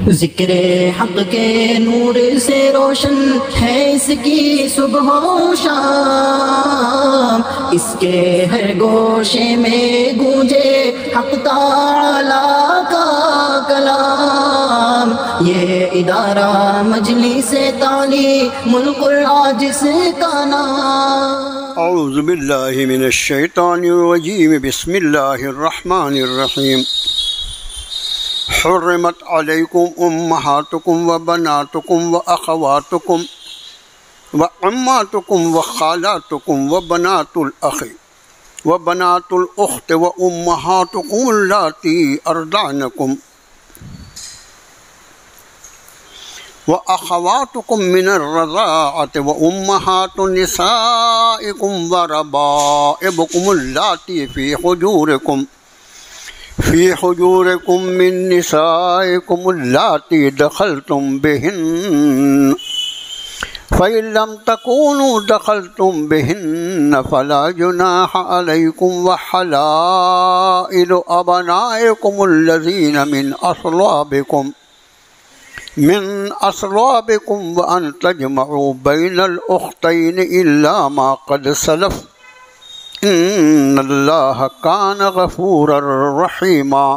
ذکر حق کے نور سے روشن ہے اس کی صبح و شام، اس کے ہر گوشے میں گونجے حق تعالی کا کلام۔ یہ ادارہ مجلس تعلیم القرآن کا نام۔ اعوذ باللہ من الشیطان الرجیم، بسم اللہ الرحمن الرحیم۔ حرمت علیکم امہاتکم و بناتکم و اخواتکم و عماتکم و خالاتکم و بنات الاخ و بنات الاخت و امہاتکم اللاتی ارضعنکم و اخواتکم من الرضاعۃ و امہات نسائکم و ربائبکم اللاتی فی حجورکم من نسائکم اللاتی دخلتم بہن فإن لم تكونوا دخلتم بهن فلا جناح عليكم وحلائل أبنائكم الذين من أصلابكم وأن تجمعوا بين الأختين إلا ما قد سلف إن الله كان غفورا رحيما۔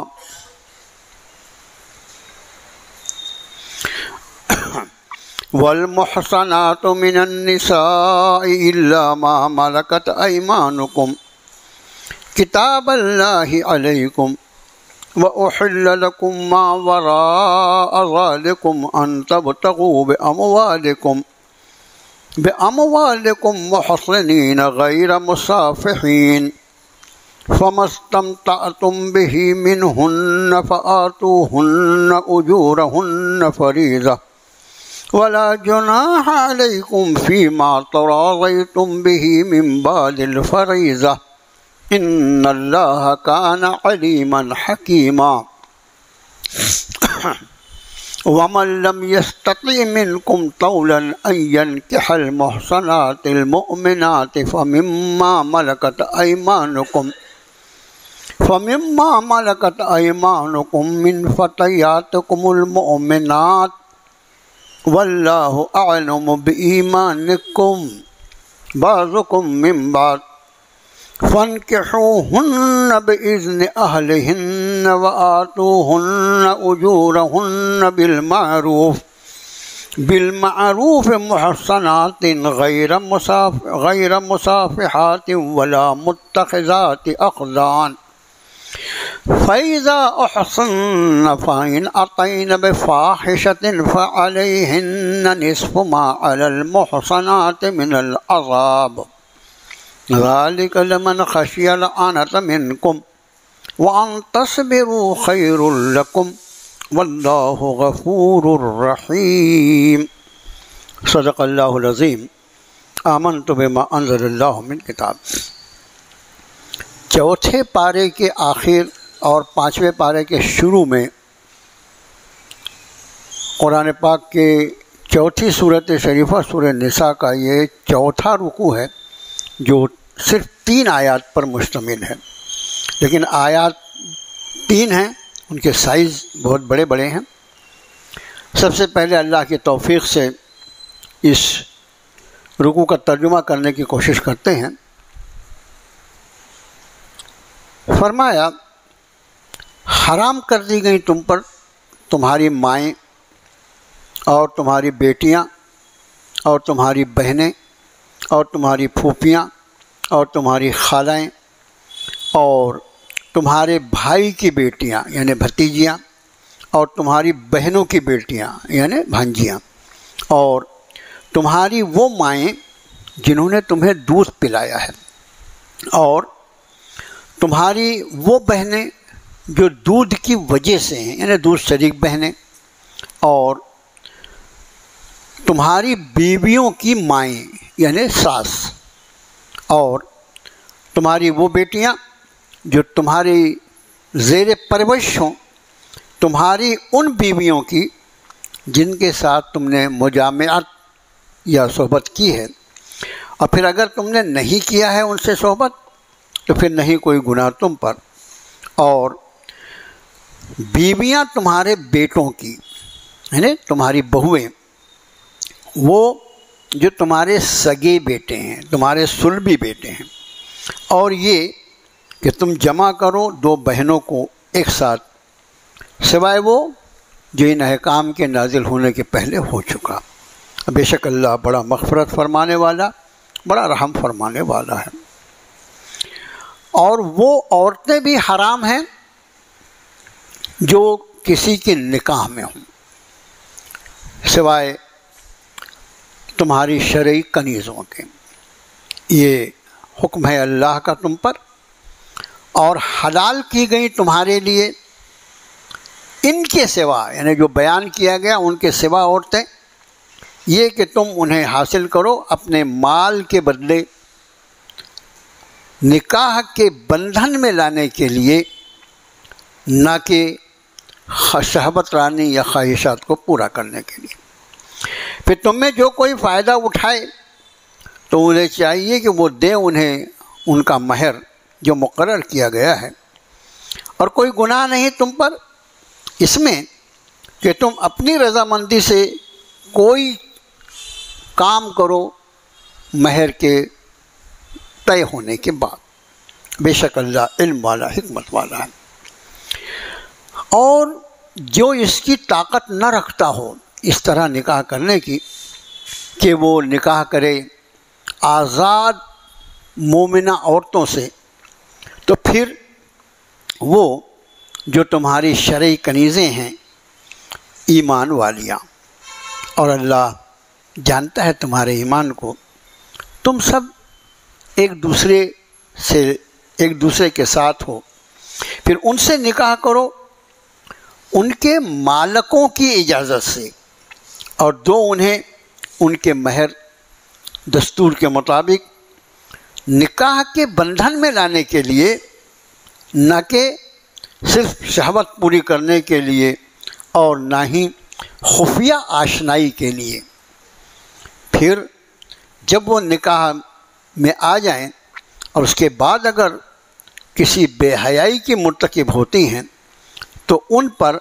والمحصنات من النساء إلا ما ملكت أيمانكم كتاب الله عليكم وأحل لكم ما وراء ذلكم أن تبتغوا بأموالكم محصنين غير مسافحين فما استمتعتم به منهن فآتوهن أجورهن فريضة ولا جناح عليكم فيما تراضيتم به من بعد الفريضة إن الله كان عليما حكيما۔ ومن لم يستطع منكم طولا أن ينكح المحصنات المؤمنات فمما ملكت أيمانكم من فتياتكم المؤمنات واللہ اعلم بإیمانکم بعضکم من بعض فانکحوہن بإذن اہلہن وآتوہن اجورہن بالمعروف محصنات غیر مصافحات ولا متخذات اخدان فَإِذَا أُحْصِنَّ فَإِنْ أَتَيْنَ بِفَاحِشَةٍ فَعَلَيْهِنَّ نِصْفُ مَا عَلَى الْمُحْصَنَاتِ مِنَ الْعَذَابِ ذَلِكَ لَمَنْ خَشِيَ الْعَنَتَ مِنْكُمْ وَأَنْ تَصْبِرُوا خَيْرٌ لَكُمْ وَاللَّهُ غَفُورٌ رَحِيمٌ۔ صدق اللہ العظیم۔ آمنت بما انزل اللہ من کتاب۔ چوتھے پارے کے آخر اور پانچویں پارے کے شروع میں قرآن پاک کے چوتھی صورت شریفہ سورہ نساء کا یہ چوتھا رکوع ہے جو صرف 3 آیات پر مشتمل ہے، لیکن آیات 3 ہیں، ان کے سائز بہت بڑے بڑے ہیں۔ سب سے پہلے اللہ کی توفیق سے اس رکوع کا ترجمہ کرنے کی کوشش کرتے ہیں۔ فرمایا، حرام کر دی گئی تم پر تمہاری مائیں اور تمہاری بیٹیاں اور تمہاری بہنیں اور تمہاری پھوپھیاں اور تمہاری خالائیں اور تمہارے بھائی کی بیٹیاں یعنی بھتیجیاں اور تمہاری بہنوں کی بیٹیاں یعنی بھانجیاں اور تمہاری وہ مائیں جنہوں نے تمہیں دودھ پلایا ہے اور تمہاری وہ بہنیں جو دودھ کی وجہ سے ہیں یعنی دودھ شریک بہنیں اور تمہاری بیویوں کی مائیں یعنی ساس اور تمہاری وہ بیٹیاں جو تمہاری زیر پرورش ہوں، تمہاری ان بیویوں کی جن کے ساتھ تم نے مجامعت یا صحبت کی ہے، اور پھر اگر تم نے نہیں کیا ہے ان سے صحبت تو پھر نہیں کوئی گناہ تم پر، اور بیویاں تمہارے بیٹوں کی یعنی تمہاری بہویں، وہ جو تمہارے سگے بیٹے ہیں، تمہارے صلبی بیٹے ہیں، اور یہ کہ تم جمع کرو 2 بہنوں کو ایک ساتھ، سوائے وہ جو ان احکام کے نازل ہونے کے پہلے ہو چکا۔ بے شک اللہ بڑا مغفرت فرمانے والا، بڑا رحم فرمانے والا ہے۔ اور وہ عورتیں بھی حرام ہیں جو کسی کے نکاح میں ہوں، سوائے تمہاری شرعی کنیزوں کے۔ یہ حکم ہے اللہ کا تم پر، اور حلال کی گئی تمہارے لیے ان کے سوا، یعنی جو بیان کیا گیا ان کے سوا عورتیں، یہ کہ تم انہیں حاصل کرو اپنے مال کے بدلے نکاح کے بندھن میں لانے کے لیے، نہ کہ شہوت رانی یا خواہشات کو پورا کرنے کے لیے۔ پھر تم میں جو کوئی فائدہ اٹھائے تو انہیں چاہیے کہ وہ دیں انہیں ان کا مہر جو مقرر کیا گیا ہے، اور کوئی گناہ نہیں تم پر اس میں کہ تم اپنی رضامندی سے کوئی کام کرو مہر کے طے ہونے کے بعد۔ بے شک اللہ علم والا، حکمت والا ہے۔ اور جو اس کی طاقت نہ رکھتا ہو اس طرح نکاح کرنے کی کہ وہ نکاح کرے آزاد مومنہ عورتوں سے، تو پھر وہ جو تمہاری شرعی کنیزیں ہیں ایمان والیاں، اور اللہ جانتا ہے تمہارے ایمان کو، تم سب ایک دوسرے کے ساتھ ہو، پھر ان سے نکاح کرو ان کے مالکوں کی اجازت سے، اور دو انہیں ان کے مہر دستور کے مطابق نکاح کے بندھن میں لانے کے لیے، نہ کہ صرف شہوت پوری کرنے کے لیے اور نہ ہی خفیہ آشنائی کے لیے۔ پھر جب وہ نکاح میں آ جائیں اور اس کے بعد اگر کسی بے حیائی کی مرتکب ہوتی ہیں تو ان پر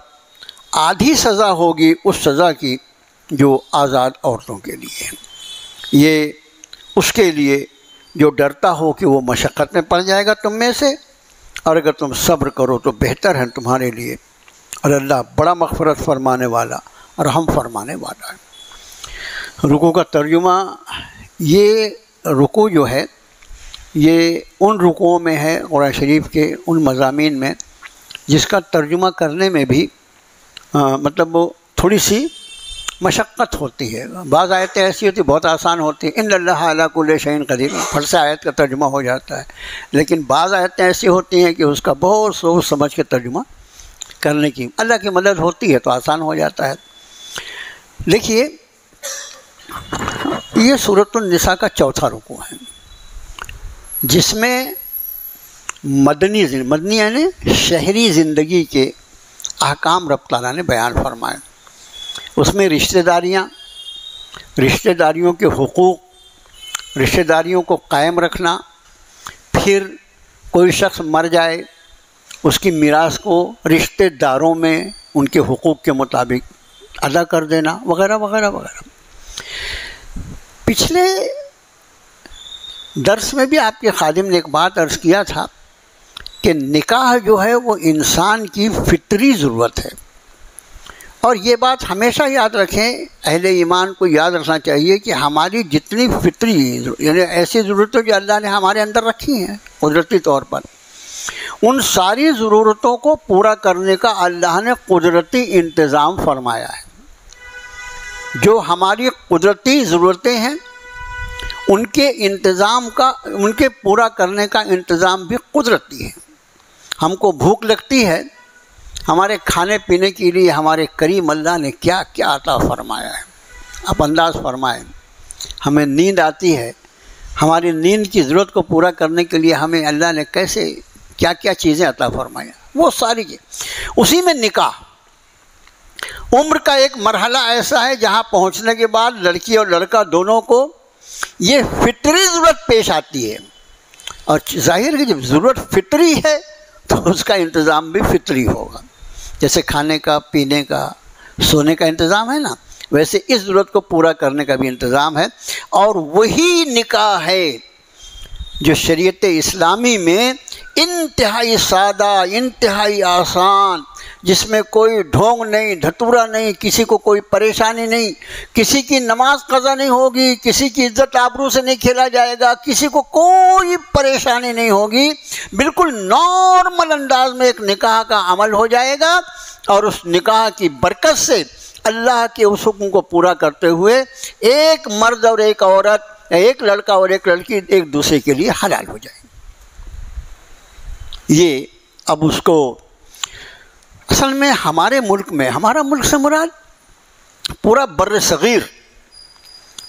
آدھی سزا ہوگی اس سزا کی جو آزاد عورتوں کے لیے ہے۔ یہ اس کے لیے جو ڈرتا ہو کہ وہ مشقت میں پڑ جائے گا تم میں سے، اور اگر تم صبر کرو تو بہتر ہے تمہارے لیے، اور اللہ بڑا مغفرت فرمانے والا، رحم فرمانے والا ہے۔ رکوع کا ترجمہ، یہ رکوع جو ہے یہ ان رکوعوں میں ہے قرآن شریف کے ان مضامین میں جس کا ترجمہ کرنے میں بھی مطلب وہ تھوڑی سی مشقت ہوتی ہے۔ بعض آیتیں ایسی ہوتی بہت آسان ہوتی ہیں، ان اللہ علی کل شیء قدیر، پھٹ سے آیت کا ترجمہ ہو جاتا ہے، لیکن بعض آیتیں ایسی ہوتی ہیں کہ اس کا بہت سوچ سمجھ کے ترجمہ کرنے کی اللہ کی مدد ہوتی ہے تو آسان ہو جاتا ہے۔ دیکھیے یہ سورۃ النساء کا چوتھا رکوع ہے جس میں مدنی یعنی شہری زندگی کے احکام رب تعالیٰ نے بیان فرمائے۔ اس میں رشتہ داریوں کے حقوق، رشتہ داریوں کو قائم رکھنا، پھر کوئی شخص مر جائے اس کی میراث کو رشتہ داروں میں ان کے حقوق کے مطابق ادا کر دینا، وغیرہ وغیرہ وغیرہ۔ پچھلے درس میں بھی آپ کے خادم نے ایک بات عرض کیا تھا کہ نکاح جو ہے وہ انسان کی فطری ضرورت ہے، اور یہ بات ہمیشہ یاد رکھیں، اہل ایمان کو یاد رکھنا چاہیے کہ ہماری جتنی فطری یعنی ایسی ضرورتیں جو اللہ نے ہمارے اندر رکھی ہیں قدرتی طور پر، ان ساری ضرورتوں کو پورا کرنے کا اللہ نے قدرتی انتظام فرمایا ہے۔ جو ہماری قدرتی ضرورتیں ہیں ان کے پورا کرنے کا انتظام بھی قدرتی ہے۔ ہم کو بھوک لگتی ہے، ہمارے کھانے پینے کے لیے ہمارے کریم اللہ نے کیا کیا عطا فرمایا ہے، آپ انداز فرمائیں۔ ہمیں نیند آتی ہے، ہماری نیند کی ضرورت کو پورا کرنے کے لیے ہمیں اللہ نے کیسے کیا کیا چیزیں عطا فرمایا، وہ ساری اسی میں نکاح عمر کا ایک مرحلہ ایسا ہے جہاں پہنچنے کے بعد لڑکی اور لڑکا دونوں کو یہ فطری ضرورت پیش آتی ہے، اور ظاہر ہے جب ضرورت فطری ہے تو اس کا انتظام بھی فطری ہوگا، جیسے کھانے کا، پینے کا، سونے کا انتظام ہے نا، ویسے اس ضرورت کو پورا کرنے کا بھی انتظام ہے، اور وہی نکاح ہے جو شریعت اسلامی میں انتہائی سادہ، انتہائی آسان، جس میں کوئی ڈھونگ نہیں، دھتورا نہیں، کسی کو کوئی پریشانی نہیں، کسی کی نماز قضا نہیں ہوگی، کسی کی عزت آبرو سے نہیں کھیلا جائے گا، کسی کو کوئی پریشانی نہیں ہوگی، بالکل نارمل انداز میں ایک نکاح کا عمل ہو جائے گا، اور اس نکاح کی برکت سے اللہ کے اس حکم کو پورا کرتے ہوئے ایک مرد اور ایک عورت، ایک لڑکا اور ایک لڑکی ایک دوسرے کے لیے حلال ہو جائیں۔ یہ اب اس کو اصل میں ہمارے ملک میں، ہمارا ملک سے مراد پورا بر صغیر،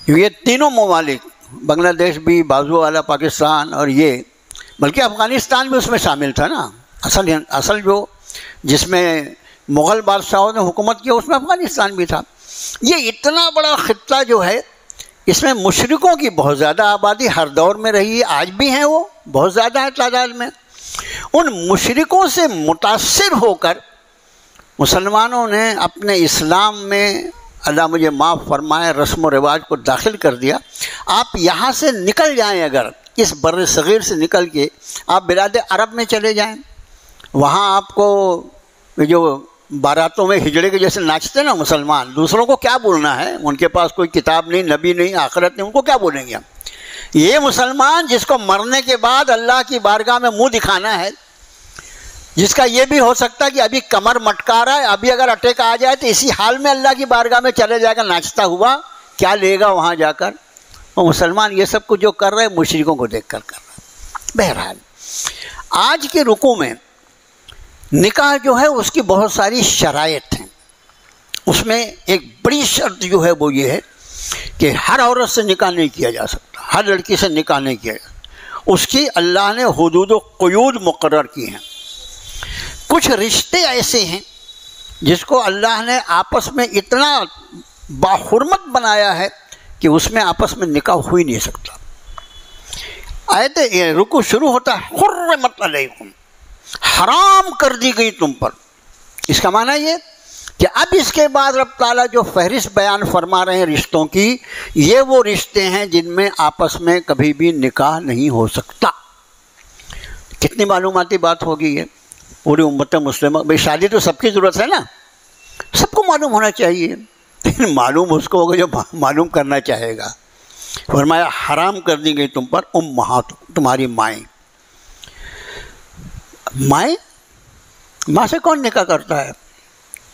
یہ تینوں ممالک، بنگلہ دیش بھی، بازو والا پاکستان، اور یہ بلکہ افغانستان بھی اس میں شامل تھا نا، اصل جو جس میں مغل بادشاہوں نے حکومت کیا اس میں افغانستان بھی تھا۔ یہ اتنا بڑا خطہ جو ہے، اس میں مشرکوں کی بہت زیادہ آبادی ہر دور میں رہی ہے، آج بھی ہیں، وہ بہت زیادہ ہے تعداد میں۔ ان مشرکوں سے متاثر ہو کر مسلمانوں نے اپنے اسلام میں، اللہ مجھے معاف فرمائے، رسم و رواج کو داخل کر دیا۔ آپ یہاں سے نکل جائیں، اگر اس بر صغیر سے نکل کے آپ بلاد عرب میں چلے جائیں، وہاں آپ کو جو باراتوں میں ہجڑے کے جیسے ناچتے نا مسلمان، دوسروں کو کیا بولنا ہے، ان کے پاس کوئی کتاب نہیں، نبی نہیں، آخرت نہیں، ان کو کیا بولیں گے ہم؟ یہ مسلمان جس کو مرنے کے بعد اللہ کی بارگاہ میں منہ دکھانا ہے، جس کا یہ بھی ہو سکتا ہے کہ ابھی کمر مٹکا رہا ہے، ابھی اگر اٹیک آ جائے تو اسی حال میں اللہ کی بارگاہ میں چلے جائے گا ناچتا ہوا، کیا لے گا وہاں جا کر؟ وہ مسلمان یہ سب کچھ جو کر رہے ہیں مشرکوں کو دیکھ کر کر رہا ہے۔ بہرحال آج کے رکوع میں نکاح جو ہے اس کی بہت ساری شرائط ہیں، اس میں ایک بڑی شرط جو ہے وہ یہ ہے کہ ہر عورت سے نکاح نہیں کیا جا سکتا، ہر لڑکی سے نکاح نہیں کیا جا سکتا، اس کی اللہ نے حدود و قیود مقرر کی ہیں۔ کچھ رشتے ایسے ہیں جس کو اللہ نے آپس میں اتنا باحرمت بنایا ہے کہ اس میں آپس میں نکاح ہو ہی نہیں سکتا۔ آیت رکوع شروع ہوتا ہے حرمت علیکم، حرام کر دی گئی تم پر۔ اس کا معنی یہ کہ اب اس کے بعد رب تعالیٰ جو فہرست بیان فرما رہے ہیں رشتوں کی، یہ وہ رشتے ہیں جن میں آپس میں کبھی بھی نکاح نہیں ہو سکتا۔ کتنی معلوماتی بات ہوگی یہ پوری امت مسلمہ۔ بھئی شادی تو سب کی ضرورت ہے نا، سب کو معلوم ہونا چاہیے، لیکن معلوم اس کو ہوگا جو معلوم کرنا چاہے گا۔ فرمایا حرام کر دی گئی تم پر امہات، تمہاری مائیں۔ مائیں، ماں سے کون نکاح کرتا ہے؟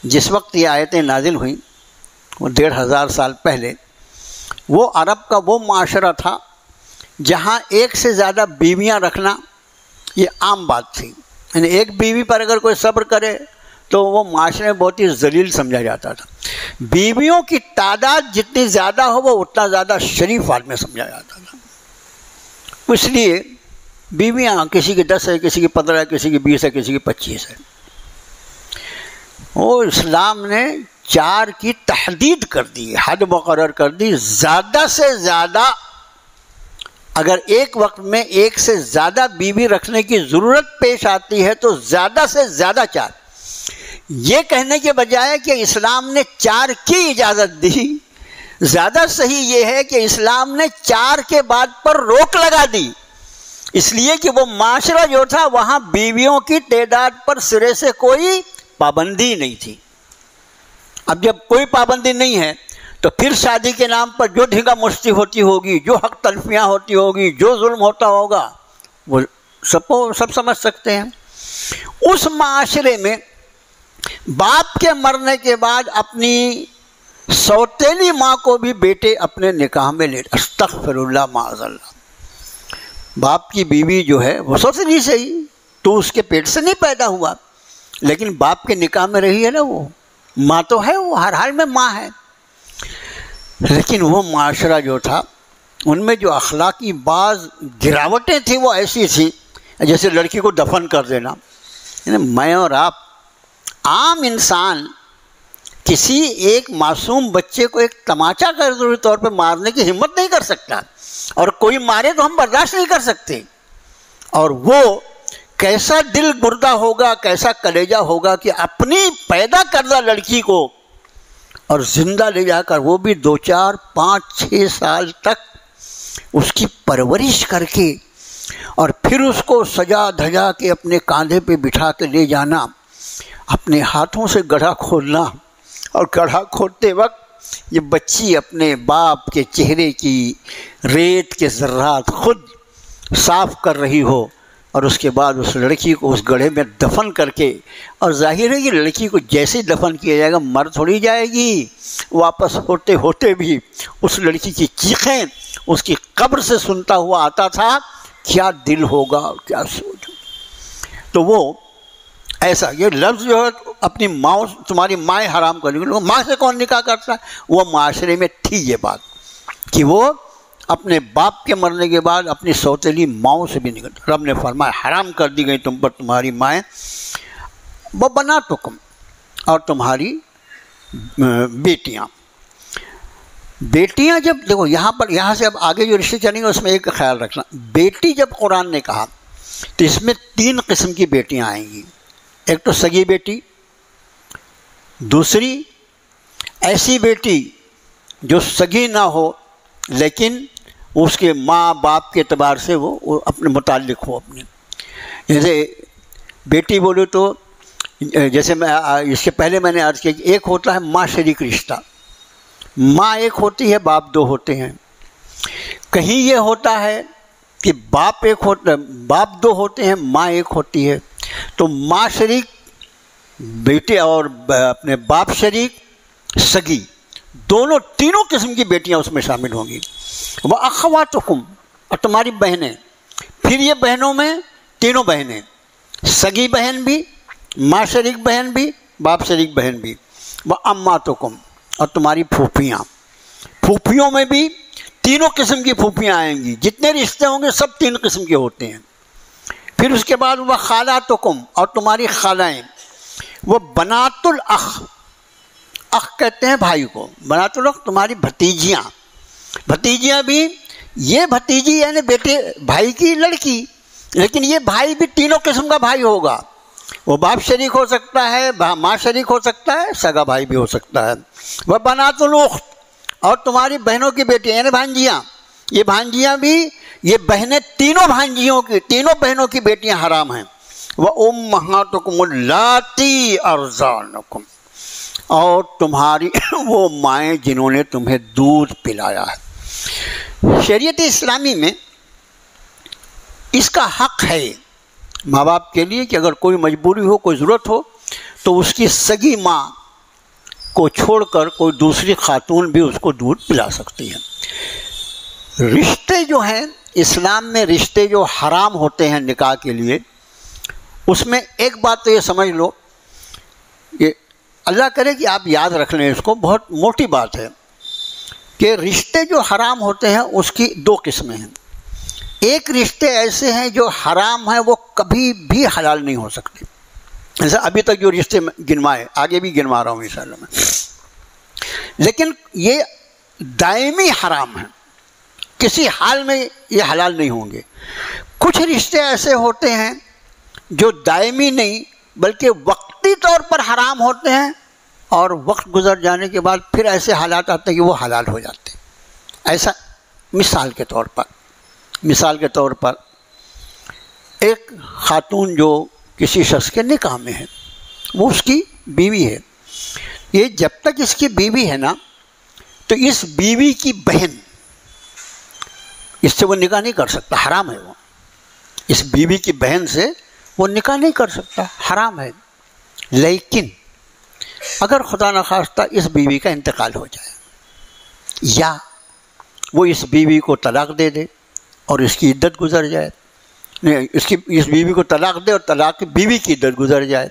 جس وقت یہ آیتیں نازل ہوئیں وہ 1500 سال پہلے، وہ عرب کا وہ معاشرہ تھا جہاں ایک سے زیادہ بیویاں رکھنا یہ عام بات تھی، یعنی ایک بیوی پر اگر کوئی صبر کرے تو وہ معاشرے میں بہت ہی ذلیل سمجھا جاتا تھا۔ بیویوں کی تعداد جتنی زیادہ ہو وہ اتنا زیادہ شریف آدمی سمجھا جاتا تھا۔ اس لیے بیویاں کسی کی 10 ہے، کسی کی 15 ہے، کسی کی 20 ہے، کسی کی 25 ہے۔ وہ اسلام نے 4 کی تحدید کر دی، حد مقرر کر دی۔ زیادہ سے زیادہ اگر ایک وقت میں ایک سے زیادہ بیوی رکھنے کی ضرورت پیش آتی ہے تو زیادہ سے زیادہ 4۔ یہ کہنے کے بجائے کہ اسلام نے 4 کی اجازت دی، زیادہ صحیح یہ ہے کہ اسلام نے 4 کے بعد پر روک لگا دی، اس لیے کہ وہ معاشرہ جو تھا وہاں بیویوں کی تعداد پر سرے سے کوئی پابندی نہیں تھی۔ اب جب کوئی پابندی نہیں ہے تو پھر شادی کے نام پر جو دھگا مشتی ہوتی ہوگی، جو حق تلفیاں ہوتی ہوگی، جو ظلم ہوتا ہوگا، وہ سب سمجھ سکتے ہیں۔ اس معاشرے میں باپ کے مرنے کے بعد اپنی سوتیلی ماں کو بھی بیٹے اپنے نکاح میں لے، استغفر اللہ معاذ اللہ۔ باپ کی بیوی جو ہے وہ سوتیلی صحیح، تو اس کے پیٹ سے نہیں پیدا ہوا، لیکن باپ کے نکاح میں رہی ہے نا، وہ ماں تو ہے، وہ ہر حال میں ماں ہے۔ لیکن وہ معاشرہ جو تھا ان میں جو اخلاقی بعض گراوٹیں تھیں وہ ایسی تھیں جیسے لڑکی کو دفن کر دینا۔ یعنی میں اور آپ عام انسان کسی ایک معصوم بچے کو ایک تماچا کر ضروری طور پہ مارنے کی ہمت نہیں کر سکتا، اور کوئی مارے تو ہم برداشت نہیں کر سکتے۔ اور وہ کیسا دل مردہ ہوگا، کیسا کلیجہ ہوگا کہ اپنی پیدا کردہ لڑکی کو اور زندہ لے جا کر وہ بھی 2 4 5 6 سال تک اس کی پرورش کر کے اور پھر اس کو سجا دھجا کے اپنے کاندھے پہ بٹھا کے لے جانا، اپنے ہاتھوں سے گڑھا کھولنا، اور گڑھا کھودتے وقت یہ بچی اپنے باپ کے چہرے کی ریت کے ذرات خود صاف کر رہی ہو، اور اس کے بعد اس لڑکی کو اس گڑھے میں دفن کر کے، اور ظاہر ہے کہ لڑکی کو جیسے دفن کیا جائے گا مر تھوڑی جائے گی، واپس ہوتے ہوتے بھی اس لڑکی کی چیخیں اس کی قبر سے سنتا ہوا آتا تھا، کیا دل ہوگا اور کیا سوچ. تو وہ ایسا یہ لفظ جو ہے اپنی ماں، تمہاری مائیں حرام کر لی، ماں سے کون نکاح کرتا ہے؟ وہ معاشرے میں تھی یہ بات کہ وہ اپنے باپ کے مرنے کے بعد اپنی سوتیلی ماؤں سے بھی نکلتا. رب نے فرمایا حرام کر دی گئی تم پر تمہاری مائیں، وہ بناتکم، اور تمہاری بیٹیاں. بیٹیاں جب دیکھو یہاں سے اب آگے جو رشتے چلیں گے اس میں ایک خیال رکھنا، بیٹی جب قرآن نے کہا تو اس میں 3 قسم کی بیٹیاں آئیں گی. ایک تو سگی بیٹی، دوسری ایسی بیٹی جو سگی نہ ہو لیکن اس کے ماں باپ کے اعتبار سے وہ اپنے متعلق ہو اپنے. جیسے بیٹی بولے تو جیسے میں اس کے پہلے میں نے عرض کیا کہ ایک ہوتا ہے ماں شریک رشتہ، ماں ایک ہوتی ہے باپ 2 ہوتے ہیں. کہیں یہ ہوتا ہے کہ باپ 2 ہوتے ہیں ماں ایک ہوتی ہے، تو ماں شریک بیٹے اور اپنے باپ شریک سگی، دونوں تینوں قسم کی بیٹیاں اس میں شامل ہوں گی. وَأَخَوَاتُكُمْ، اور تمہاری بہنیں. پھر یہ بہنوں میں تینوں بہنیں، سگی بہن بھی، ماں شریک بہن بھی، باپ شریک بہن بھی. وَأَمَّاتُكُمْ، اور تمہاری پھوپھیاں. پھوپھیوں میں بھی تینوں قسم کی پھوپھیاں آئیں گی، جتنے رشتے ہوں گے سب 3 قسم کے ہوتے ہیں. پھر اس کے بعد وہ خالاتکم، اور تمہاری خالائیں. وہ بنات الاخ، اخ کہتے ہیں بھائی کو، بنات الاخ تمہاری بھتیجیاں. بھتیجیاں بھی، یہ بھتیجی یعنی بیٹے بھائی کی لڑکی، لیکن یہ بھائی بھی تینوں قسم کا بھائی ہوگا. وہ باپ شریک ہو سکتا ہے، ماں شریک ہو سکتا ہے، سگا بھائی بھی ہو سکتا ہے. وہ بنات الاخت، اور تمہاری بہنوں کی بیٹیاں یعنی بھانجیاں. یہ بھانجیاں بھی، یہ بہنیں تینوں بھانجیوں کی، تینوں بہنوں کی بیٹیاں حرام ہیں. وَأُمَّهَاتُكُمُ اللَّاتِي أَرْضَعْنَكُمْ، اور تمہاری وہ مائیں جنہوں نے تمہیں دودھ پلایا ہے. شریعت اسلامی میں اس کا حق ہے ماں باپ کے لیے کہ اگر کوئی مجبوری ہو، کوئی ضرورت ہو، تو اس کی سگی ماں کو چھوڑ کر کوئی دوسری خاتون بھی اس کو دودھ پلا سکتی ہے. رشتے جو ہیں اسلام میں، رشتے جو حرام ہوتے ہیں نکاح کے لیے، اس میں ایک بات تو یہ سمجھ لو، یہ اللہ کرے کہ آپ یاد رکھ لیں اس کو، بہت موٹی بات ہے کہ رشتے جو حرام ہوتے ہیں اس کی 2 قسمیں ہیں. ایک رشتے ایسے ہیں جو حرام ہیں، وہ کبھی بھی حلال نہیں ہو سکتے. جیسے ابھی تک جو رشتے گنوائے، آگے بھی گنوا رہا ہوں انشاءاللہ میں، لیکن یہ دائمی حرام ہیں، کسی حال میں یہ حلال نہیں ہوں گے. کچھ رشتے ایسے ہوتے ہیں جو دائمی نہیں بلکہ وقتی طور پر حرام ہوتے ہیں، اور وقت گزر جانے کے بعد پھر ایسے حالات آتے ہیں کہ وہ حلال ہو جاتے ہیں. ایسا مثال کے طور پر ایک خاتون جو کسی شخص کے نکاح میں ہے، وہ اس کی بیوی ہے. یہ جب تک اس کی بیوی ہے نا، تو اس بیوی کی بہن، اس سے وہ نکاح نہیں کر سکتا، حرام ہے. وہ اس بیوی کی بہن سے وہ نکاح نہیں کر سکتا، حرام ہے. لیکن اگر خدا نخواستہ اس بیوی کا انتقال ہو جائے، یا وہ اس بیوی کو طلاق دے دے اور اس کی عدت گزر جائے، اس بیوی کو طلاق دے اور طلاق بیوی کی عدت گزر جائے،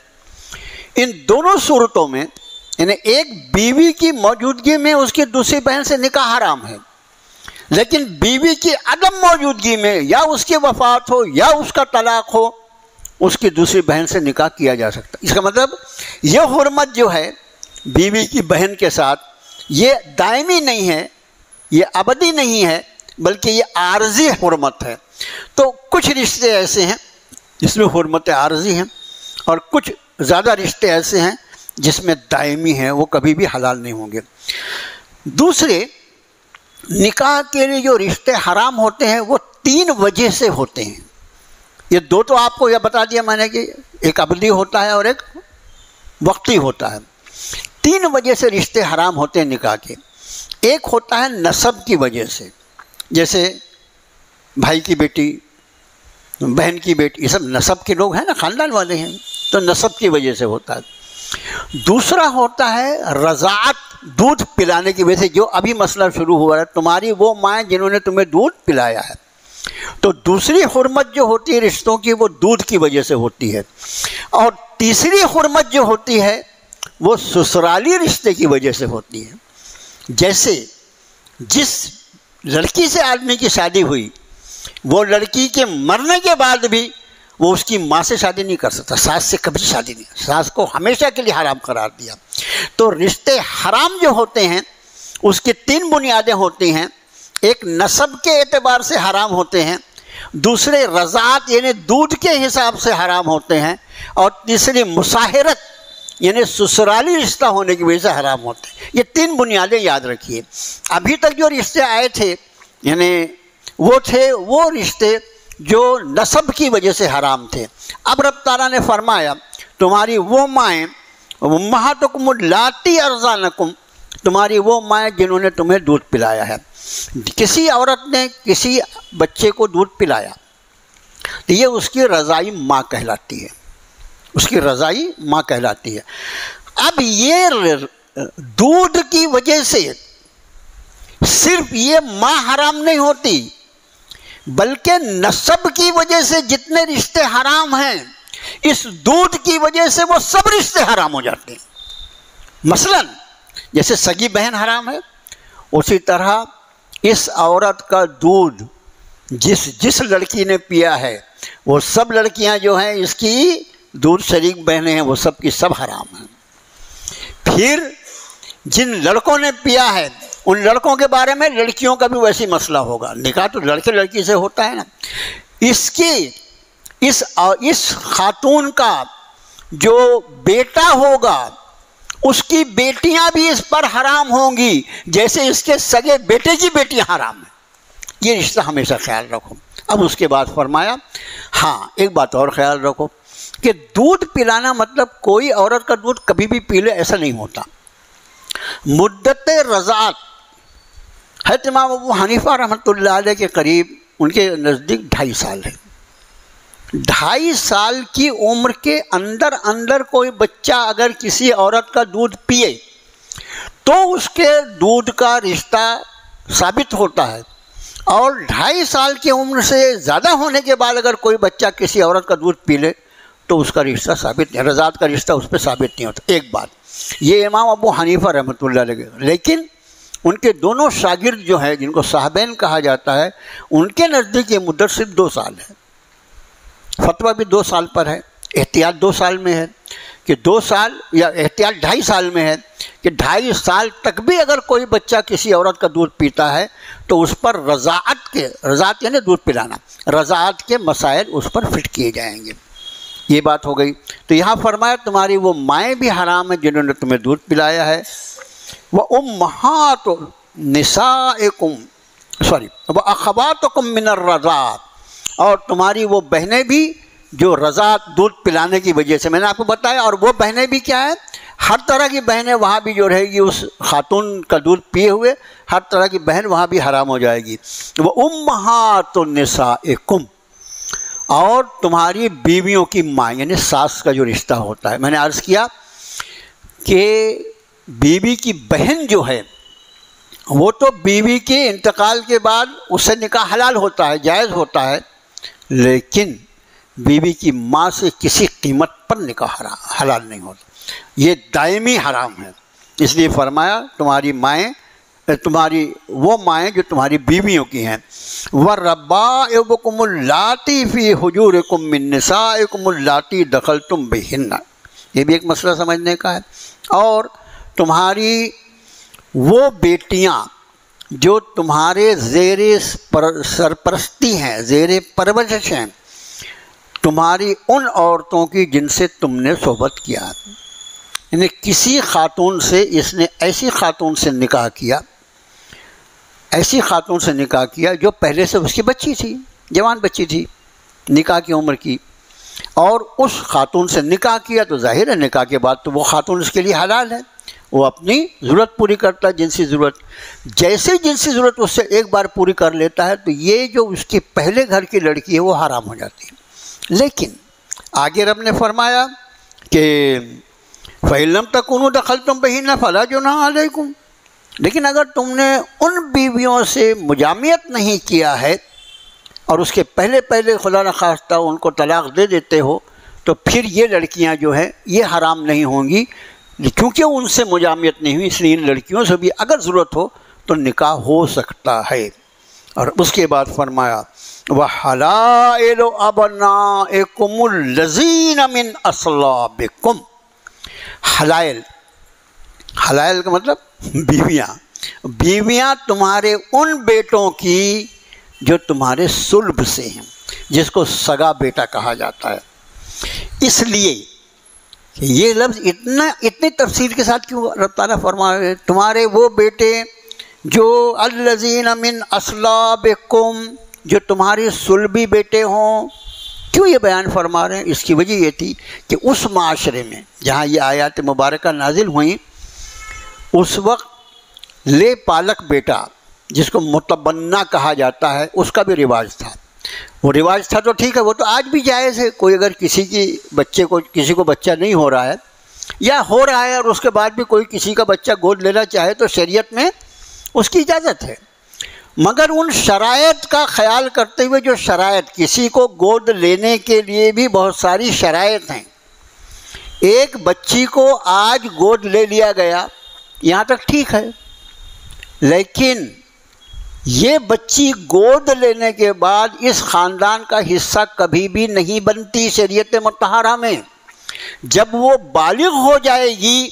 ان دونوں صورتوں میں یعنی ایک بیوی کی موجودگی میں اس کی دوسری بہن سے نکاح حرام ہے، لیکن بیوی کی عدم موجودگی میں یا اس کی وفات ہو یا اس کا طلاق ہو، اس کی دوسری بہن سے نکاح کیا جا سکتا. اس کا مطلب یہ حرمت جو ہے بیوی کی بہن کے ساتھ، یہ دائمی نہیں ہے، یہ ابدی نہیں ہے، بلکہ یہ عارضی حرمت ہے. تو کچھ رشتے ایسے ہیں جس میں حرمت عارضی ہیں، اور کچھ زیادہ رشتے ایسے ہیں جس میں دائمی ہیں وہ کبھی بھی حلال نہیں ہوں گے۔ دوسرے، نکاح کے لیے جو رشتے حرام ہوتے ہیں وہ 3 وجہ سے ہوتے ہیں۔ یہ 2 تو آپ کو یہ بتا دیا میں نے کہ ایک ابدی ہوتا ہے اور ایک وقتی ہوتا ہے۔ 3 وجہ سے رشتے حرام ہوتے ہیں نکاح کے۔ ایک ہوتا ہے نسب کی وجہ سے، جیسے بھائی کی بیٹی، بہن کی بیٹی، یہ سب نسب کے لوگ ہیں نا، خاندان والے ہیں، تو نسب کی وجہ سے ہوتا ہے۔ دوسرا ہوتا ہے رضاعت، دودھ پلانے کی وجہ سے، جو ابھی مسئلہ شروع ہوا ہے، تمہاری وہ مائیں جنہوں نے تمہیں دودھ پلایا ہے، تو دوسری حرمت جو ہوتی ہے رشتوں کی وہ دودھ کی وجہ سے ہوتی ہے۔ اور تیسری حرمت جو ہوتی ہے وہ سسرالی رشتے کی وجہ سے ہوتی ہے۔ جیسے جس لڑکی سے آدمی کی شادی ہوئی، وہ لڑکی کے مرنے کے بعد بھی وہ اس کی ماں سے شادی نہیں کر سکتا، ساس سے کبھی شادی نہیں، ساس کو ہمیشہ کے لیے حرام قرار دیا۔ تو رشتے حرام جو ہوتے ہیں اس کی 3 بنیادیں ہوتی ہیں۔ ایک نسب کے اعتبار سے حرام ہوتے ہیں، دوسرے رضاعت یعنی دودھ کے حساب سے حرام ہوتے ہیں، اور تیسری مساہرت یعنی سسرالی رشتہ ہونے کی وجہ سے حرام ہوتے ہیں۔ یہ 3 بنیادیں یاد رکھیے۔ ابھی تک جو رشتے آئے تھے یعنی وہ رشتے جو نسب کی وجہ سے حرام تھے۔ اب رب تعالیٰ نے فرمایا تمہاری وہ مائیں امہاتکم اللاتی ارضعنکم، تمہاری وہ مائیں جنہوں نے تمہیں دودھ پلایا ہے۔ کسی عورت نے کسی بچے کو دودھ پلایا تو یہ اس کی رضائی ماں کہلاتی ہے، اس کی رضائی ماں کہلاتی ہے۔ اب یہ دودھ کی وجہ سے صرف یہ ماں حرام نہیں ہوتی، بلکہ نسب کی وجہ سے جتنے رشتے حرام ہیں اس دودھ کی وجہ سے وہ سب رشتے حرام ہو جاتے ہیں۔ مثلا جیسے سگی بہن حرام ہے، اسی طرح اس عورت کا دودھ جس لڑکی نے پیا ہے وہ سب لڑکیاں جو ہیں اس کی دودھ شریک بہنیں ہیں، وہ سب کی سب حرام ہیں۔ پھر جن لڑکوں نے پیا ہے ان لڑکوں کے بارے میں لڑکیوں کا بھی ویسی مسئلہ ہوگا، نکاح تو لڑکے لڑکی سے ہوتا ہے نا۔ اس خاتون کا جو بیٹا ہوگا اس کی بیٹیاں بھی اس پر حرام ہوں گی، جیسے اس کے سگے بیٹے کی بیٹیاں حرام ہیں۔ یہ رشتہ ہمیشہ خیال رکھو۔ اب اس کے بعد فرمایا ہاں ایک بات اور خیال رکھو کہ دودھ پلانا مطلب کوئی عورت کا دودھ کبھی بھی پی لے ایسا نہیں ہوتا۔ مدت رضاعت حضرت امام ابو حنیفہ رحمۃ اللہ علیہ کے قریب ان کے نزدیک 2.5 سال ہے۔ 2.5 سال کی عمر کے اندر کوئی بچہ اگر کسی عورت کا دودھ پیے تو اس کے دودھ کا رشتہ ثابت ہوتا ہے، اور 2.5 سال کی عمر سے زیادہ ہونے کے بعد اگر کوئی بچہ کسی عورت کا دودھ پی لے تو اس کا رشتہ ثابت نہیں، رضاعت کا رشتہ اس پہ ثابت نہیں ہوتا۔ ایک بات یہ امام ابو حنیفہ رحمۃ اللہ علیہ، لیکن ان کے دونوں شاگرد جو ہیں جن کو صاحبین کہا جاتا ہے ان کے نزدیک یہ مدت صرف 2 سال ہے۔ فتویٰ بھی 2 سال پر ہے، احتیاط 2 سال میں ہے کہ 2 سال یا احتیاط 2.5 سال میں ہے کہ 2.5 سال تک بھی اگر کوئی بچہ کسی عورت کا دودھ پیتا ہے تو اس پر رضاعت یعنی دودھ پلانا، رضاعت کے مسائل اس پر فٹ کیے جائیں گے۔ یہ بات ہو گئی۔ تو یہاں فرمایا تمہاری وہ مائیں بھی حرام ہیں جنہوں نے تمہیں دودھ پلایا ہے، وَأُمَّهَاتُ نِسَائِكُمْ وَأَخَوَاتُكُمْ مِنَ الرَّضَاعَةِ، اور تمہاری وہ بہنیں بھی جو رضاعت دودھ پلانے کی وجہ سے میں نے آپ کو بتایا، اور وہ بہنیں بھی کیا ہے، ہر طرح کی بہنیں وہاں بھی جو رہے گی اس خاتون کا دودھ پیے ہوئے، ہر طرح کی بہن وہاں بھی حرام ہو جائے گی۔ وَأُمَّهَاتُ نِسَائِكُمْ، اور تمہاری بیویوں کی ماں یعنی ساس کا جو رشتہ ہوتا ہے۔ میں نے عرض کیا کہ بیوی کی بہن جو ہے وہ تو بیوی کے انتقال کے بعد اس سے نکاح حلال ہوتا ہے، جائز ہوتا ہے، لیکن بیوی کی ماں سے کسی قیمت پر نکاح حلال نہیں ہوتا، یہ دائمی حرام ہے۔ اس لیے فرمایا تمہاری وہ مائیں جو تمہاری بیویوں کی ہیں۔ وَالرَّبَائِبُكُمُ اللَّاتِي فِي حُجُورِكُم مِّن نِّسَائِكُمُ اللَّاتِي دَخَلْتُم بِهِنَّ، یہ بھی ایک مسئلہ سمجھنے کا ہے۔ اور تمہاری وہ بیٹیاں جو تمہارے زیر سرپرستی ہیں، زیر پرورش ہیں، تمہاری ان عورتوں کی جن سے تم نے صحبت کیا، یعنی کسی خاتون سے اس نے ایسی خاتون سے نکاح کیا، ایسی خاتون سے نکاح کیا جو پہلے سے اس کی بچی تھی، جوان بچی تھی نکاح کی عمر کی، اور اس خاتون سے نکاح کیا تو ظاہر ہے نکاح کے بعد تو وہ خاتون اس کے لیے حلال ہے، وہ اپنی ضرورت پوری کرتا ہے، جنسی ضرورت، جیسے جنسی ضرورت اس سے ایک بار پوری کر لیتا ہے تو یہ جو اس کے پہلے گھر کی لڑکی ہے وہ حرام ہو جاتی ہے۔ لیکن آگے رب نے فرمایا کہ فَإِن لَمْ تَكُونُوا دَخَلْتُمْ بِهِنَّ فَلَا جُنَاحَ عَلَيْكُمْ، لیکن اگر تم نے ان بیویوں سے مجامعت نہیں کیا ہے اور اس کے پہلے خدا نخواستہ ان کو طلاق دے دیتے ہو تو پھر یہ لڑکیاں جو ہیں یہ حرام نہیں ہوں گی، کیونکہ ان سے مجامعت نہیں ہوئی، اس لیے ان لڑکیوں سے بھی اگر ضرورت ہو تو نکاح ہو سکتا ہے۔ اور اس کے بعد فرمایا وَحَلَائِلُ أَبْنَائِكُمُ الَّذِينَ مِنْ أَصْلَابِكُمْ، حلائل کا مطلب بیویاں تمہارے ان بیٹوں کی جو تمہارے صلب سے ہیں، جس کو سگا بیٹا کہا جاتا ہے۔ اس لیے یہ لفظ اتنی تفصیل کے ساتھ کیوں رب تعالیٰ فرما رہے تمہارے وہ بیٹے جو الذین من اصلابکم، جو تمہارے صلبی بیٹے ہوں، کیوں یہ بیان فرما رہے ہیں؟ اس کی وجہ یہ تھی کہ اس معاشرے میں جہاں یہ آیات مبارکہ نازل ہوئیں اس وقت لے پالک بیٹا جس کو متبنہ کہا جاتا ہے اس کا بھی رواج تھا۔ وہ رواج تھا تو ٹھیک ہے، وہ تو آج بھی جائز ہے، کوئی اگر کسی کو بچہ نہیں ہو رہا ہے یا ہو رہا ہے اور اس کے بعد بھی کوئی کسی کا بچہ گود لینا چاہے تو شریعت میں اس کی اجازت ہے، مگر ان شرائط کا خیال کرتے ہوئے، جو شرائط کسی کو گود لینے کے لیے بھی بہت ساری شرائط ہیں۔ ایک بچی کو آج گود لے لیا گیا یہاں تک ٹھیک ہے، لیکن یہ بچی گود لینے کے بعد اس خاندان کا حصہ کبھی بھی نہیں بنتی شریعت مطہرہ میں۔ جب وہ بالغ ہو جائے گی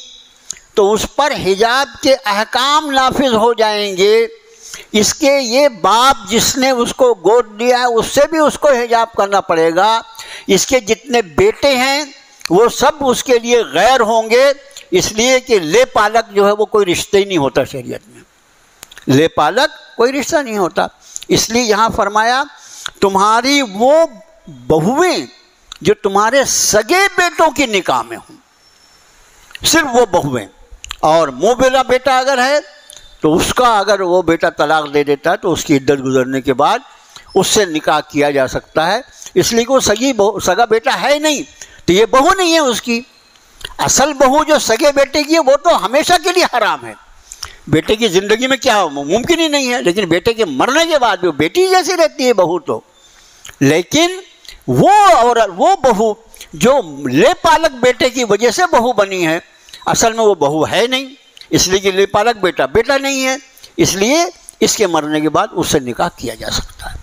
تو اس پر حجاب کے احکام نافذ ہو جائیں گے، اس کے یہ باپ جس نے اس کو گود لیا ہے اس سے بھی اس کو حجاب کرنا پڑے گا، اس کے جتنے بیٹے ہیں وہ سب اس کے لیے غیر ہوں گے، اس لیے کہ لے پالک جو ہے وہ کوئی رشتہ ہی نہیں ہوتا شریعت میں، لے پالک کوئی رشتہ نہیں ہوتا۔ اس لیے یہاں فرمایا تمہاری وہ بہویں جو تمہارے سگے بیٹوں کی نکاح میں ہوں، صرف وہ بہویں، اور منہ بولا بیٹا اگر ہے تو اس کا اگر وہ بیٹا طلاق دے دیتا ہے تو اس کی عدت گزرنے کے بعد اس سے نکاح کیا جا سکتا ہے، اس لیے کہ وہ سگا بیٹا ہے نہیں تو یہ بہو نہیں ہے اس کی۔ اصل بہو جو سگے بیٹے کی ہے وہ تو ہمیشہ کے لیے حرام ہے، بیٹے کی زندگی میں کیا ممکن ہی نہیں ہے، لیکن بیٹے کے مرنے کے بعد بھی بیٹی جیسی رہتی ہے بہو تو، لیکن وہ بہو جو لے پالک بیٹے کی وجہ سے بہو بنی ہے اصل میں وہ بہو ہے نہیں، اس لیے کہ لے پالک بیٹا نہیں ہے، اس لیے اس کے مرنے کے بعد اس سے نکاح کیا جا سکتا ہے۔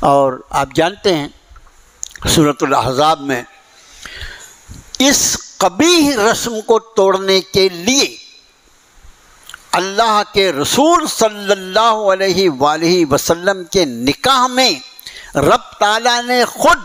اور آپ جانتے ہیں سورۃ الاحزاب میں اس قبیح رسم کو توڑنے کے لیے اللہ کے رسول صلی اللہ علیہ وآلہ وسلم کے نکاح میں رب تعالیٰ نے خود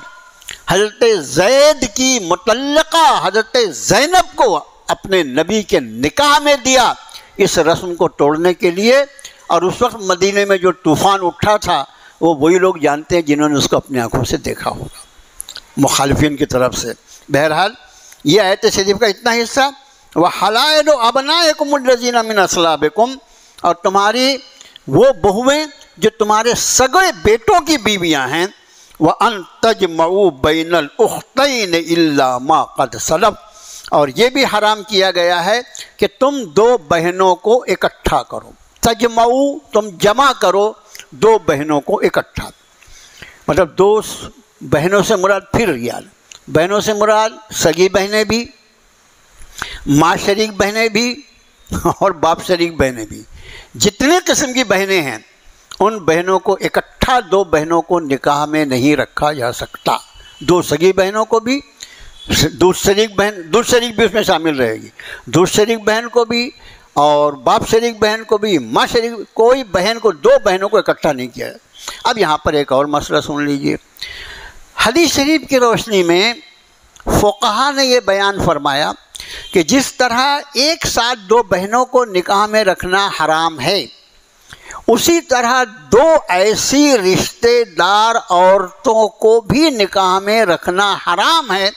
حضرت زید کی مطلقہ حضرت زینب کو اپنے نبی کے نکاح میں دیا اس رسم کو توڑنے کے لیے، اور اس وقت مدینے میں جو طوفان اٹھا تھا وہ وہی لوگ جانتے ہیں جنہوں نے اس کو اپنی آنکھوں سے دیکھا ہوگا مخالفین کی طرف سے۔ بہرحال یہ آیت شریف کا اتنا حصہ وَحَلَائِلُ أَبْنَائِكُمُ الَّذِينَ مِنْ أَصْلَابِكُمْ، اور تمہاری وہ بہویں جو تمہارے سگے بیٹوں کی بیویاں ہیں، وَأَن تَجْمَعُوا بَيْنَ الْأُخْتَيْنِ إِلَّا مَا قَدْ سَلَفَ، اور یہ بھی حرام کیا گیا ہے کہ تم دو بہنوں کو اکٹھا کرو، تجمعوا تم جمع کرو دو بہنوں کو اکٹھا، مطلب دو بہنوں سے مراد پھر ریال بہنوں سے مراد سگی بہنیں بھی، ماں شریک بہنیں بھی اور باپ شریک بہنیں بھی، جتنے قسم کی بہنیں ہیں ان بہنوں کو اکٹھا دو بہنوں کو نکاح میں نہیں رکھا جا سکتا، دو سگی بہنوں کو بھی، دوسری شریک بھی اس میں شامل رہے گی، دوسری شریک بہن کو بھی اور باپ شریک بہن کو بھی، ماں شریک، کوئی بہن کو دو بہنوں کو اکٹھا نہیں کیا۔ اب یہاں پر ایک اور مسئلہ سن لیجئے، حدیث شریف کی روشنی میں فقہا نے یہ بیان فرمایا کہ جس طرح ایک ساتھ دو بہنوں کو نکاح میں رکھنا حرام ہے، اسی طرح دو ایسی رشتے دار عورتوں کو بھی نکاح میں رکھنا حرام ہے۔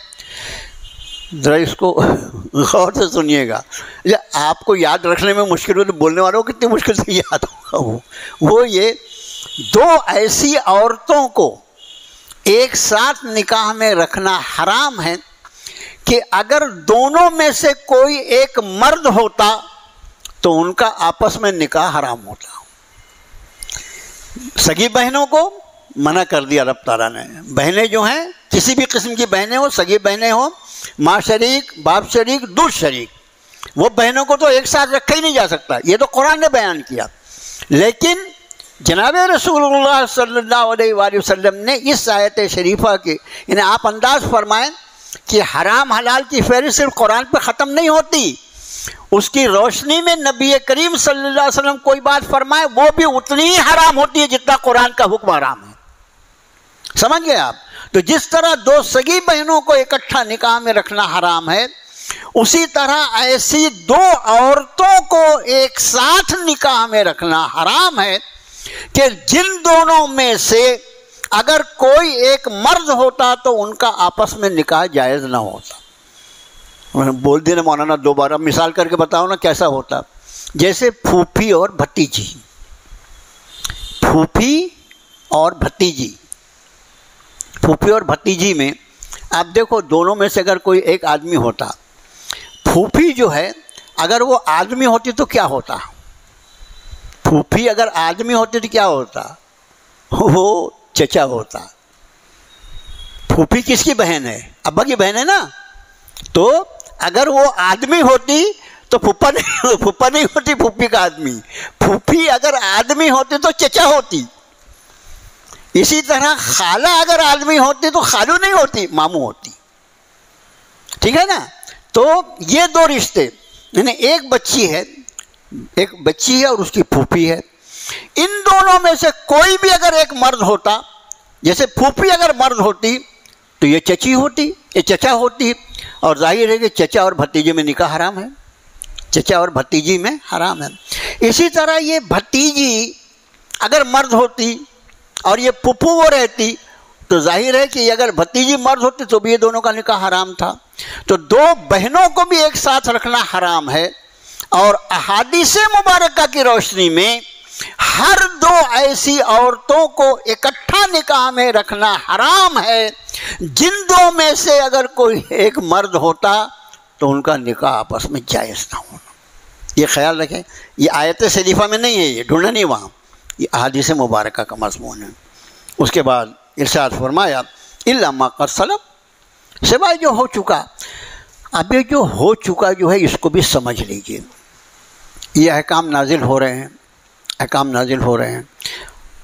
ذرا اس کو غور سے سنیے گا، آپ کو یاد رکھنے میں مشکل ہو تو بولنے والوں کو کتنی مشکل سے یاد ہوگا۔ وہ یہ دو ایسی عورتوں کو ایک ساتھ نکاح میں رکھنا حرام ہے کہ اگر دونوں میں سے کوئی ایک مرد ہوتا تو ان کا آپس میں نکاح حرام ہوتا۔ سگی بہنوں کو منع کر دیا رب تعالیٰ نے۔ بہنیں جو ہیں، کسی بھی قسم کی بہنیں ہوں، سگی بہنیں ہوں، ماں شریک، باپ شریک، دودھ شریک، وہ بہنوں کو تو ایک ساتھ رکھا ہی نہیں جا سکتا، یہ تو قرآن نے بیان کیا۔ لیکن جناب رسول اللہ صلی اللہ علیہ وآلہ وسلم نے اس آیت شریفہ کے یعنی آپ انداز فرمائیں کہ حرام حلال کی فہرست صرف قرآن پہ ختم نہیں ہوتی، اس کی روشنی میں نبی کریم صلی اللہ علیہ وسلم کوئی بات فرمائے وہ بھی اتنی ہی حرام ہوتی ہے جتنا قرآن کا حکم حرام ہے۔ سمجھ گئے آپ؟ تو جس طرح دو سگی بہنوں کو اکٹھا نکاح میں رکھنا حرام ہے، اسی طرح ایسی دو عورتوں کو ایک ساتھ نکاح میں رکھنا حرام ہے کہ جن دونوں میں سے اگر کوئی ایک مرد ہوتا تو ان کا آپس میں نکاح جائز نہ ہوتا۔ بول دینا مولانا دوبارہ مثال کر کے بتاؤ نا کیسا ہوتا۔ جیسے پھوپھی اور بھتیجی، پھوپھی اور بھتیجی، پھوپھی اور بھتیجی میں آپ دیکھو دونوں میں سے اگر کوئی ایک آدمی ہوتا، پھوپھی جو ہے اگر وہ آدمی ہوتی تو کیا ہوتا؟ پھوپھی اگر آدمی ہوتی تو کیا ہوتا؟ وہ چچا ہوتا۔ پھوپھی کس کی بہن ہے؟ ابا کی بہن ہے نا۔ تو اگر وہ آدمی ہوتی تو پھوپھا نہیں ہوتی پھوپھی کا آدمی، پھوپھی اگر آدمی ہوتی تو چچا ہوتی۔ اسی طرح خالہ اگر آدمی ہوتی تو خالو نہیں ہوتی، ماموں ہوتی۔ ٹھیک ہے نا؟ تو یہ دو رشتے، یعنی ایک بچی ہے اور اس کی پھوپھی ہے، ان دونوں میں سے کوئی بھی اگر ایک مرد ہوتا، جیسے پھوپھی اگر مرد ہوتی تو یہ چچی ہوتی، یہ چچا ہوتی، اور ظاہر ہے کہ چچا اور بھتیجے میں نکاح حرام ہے، چچا اور بھتیجی میں حرام ہے۔ اسی طرح یہ بھتیجی اگر مرد ہوتی اور یہ پھوپھو وہ رہتی تو ظاہر ہے کہ اگر بھتیجی مرد ہوتی تو بھی یہ دونوں کا نکاح حرام تھا۔ تو دو بہنوں کو بھی ایک ساتھ رکھنا حرام ہے، اور احادیث مبارکہ کی روشنی میں ہر دو ایسی عورتوں کو اکٹھا نکاح میں رکھنا حرام ہے جن دو میں سے اگر کوئی ایک مرد ہوتا تو ان کا نکاح آپس میں جائز نہ ہونا۔ یہ خیال رکھیں، یہ آیت شریفہ میں نہیں ہے، یہ ڈھونڈنا نہیں وہاں، یہ احادیث مبارکہ کا مضمون ہے۔ اس کے بعد ارشاد فرمایا الا ما قد سلف، سوائے جو ہو چکا۔ اب یہ جو ہو چکا جو ہے اس کو بھی سمجھ لیجئے، یہ احکام نازل ہو رہے ہیں، احکام نازل ہو رہے ہیں،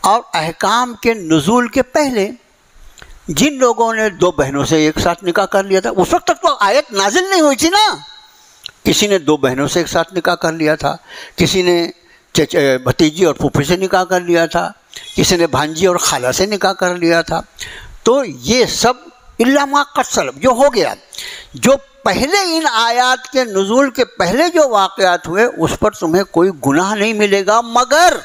اور احکام کے نزول کے پہلے جن لوگوں نے دو بہنوں سے ایک ساتھ نکاح کر لیا تھا، اس وقت تک تو آیت نازل نہیں ہوئی تھی نا۔ کسی نے دو بہنوں سے ایک ساتھ نکاح کر لیا تھا، کسی نے بھتیجی اور پھوپھی سے نکاح کر لیا تھا، کسی نے بھانجی اور خالہ سے نکاح کر لیا تھا۔ تو یہ سب الا ما قد سلف جو ہو گیا، جو پہلے ان آیات کے نزول کے پہلے جو واقعات ہوئے اس پر تمہیں کوئی گناہ نہیں ملے گا، مگر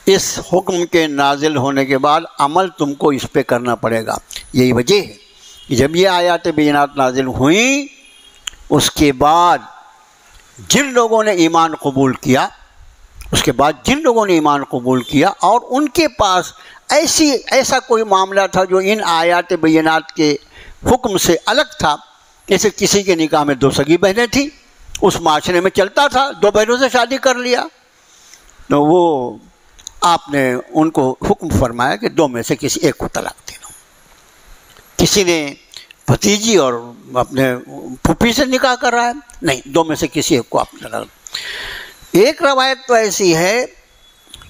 اس حکم کے نازل ہونے کے بعد عمل تم کو اس پہ کرنا پڑے گا۔ یہی وجہ ہے کہ جب یہ آیات بینات نازل ہوئیں اس کے بعد جن لوگوں نے ایمان قبول کیا، اس کے بعد جن لوگوں نے ایمان قبول کیا اور ان کے پاس ایسا کوئی معاملہ تھا جو ان آیات بینات کے حکم سے الگ تھا، جیسے کسی کے نکاح میں دو سگی بہنیں تھیں، اس معاشرے میں چلتا تھا، دو بہنوں سے شادی کر لیا، تو وہ آپ نے ان کو حکم فرمایا کہ دو میں سے کسی ایک کو طلاق دے دو۔ کسی نے بھتیجی اور اپنے پھوپھی سے نکاح کر رہا ہے، نہیں، دو میں سے کسی ایک کو آپ طلاق دو۔ ایک روایت تو ایسی ہے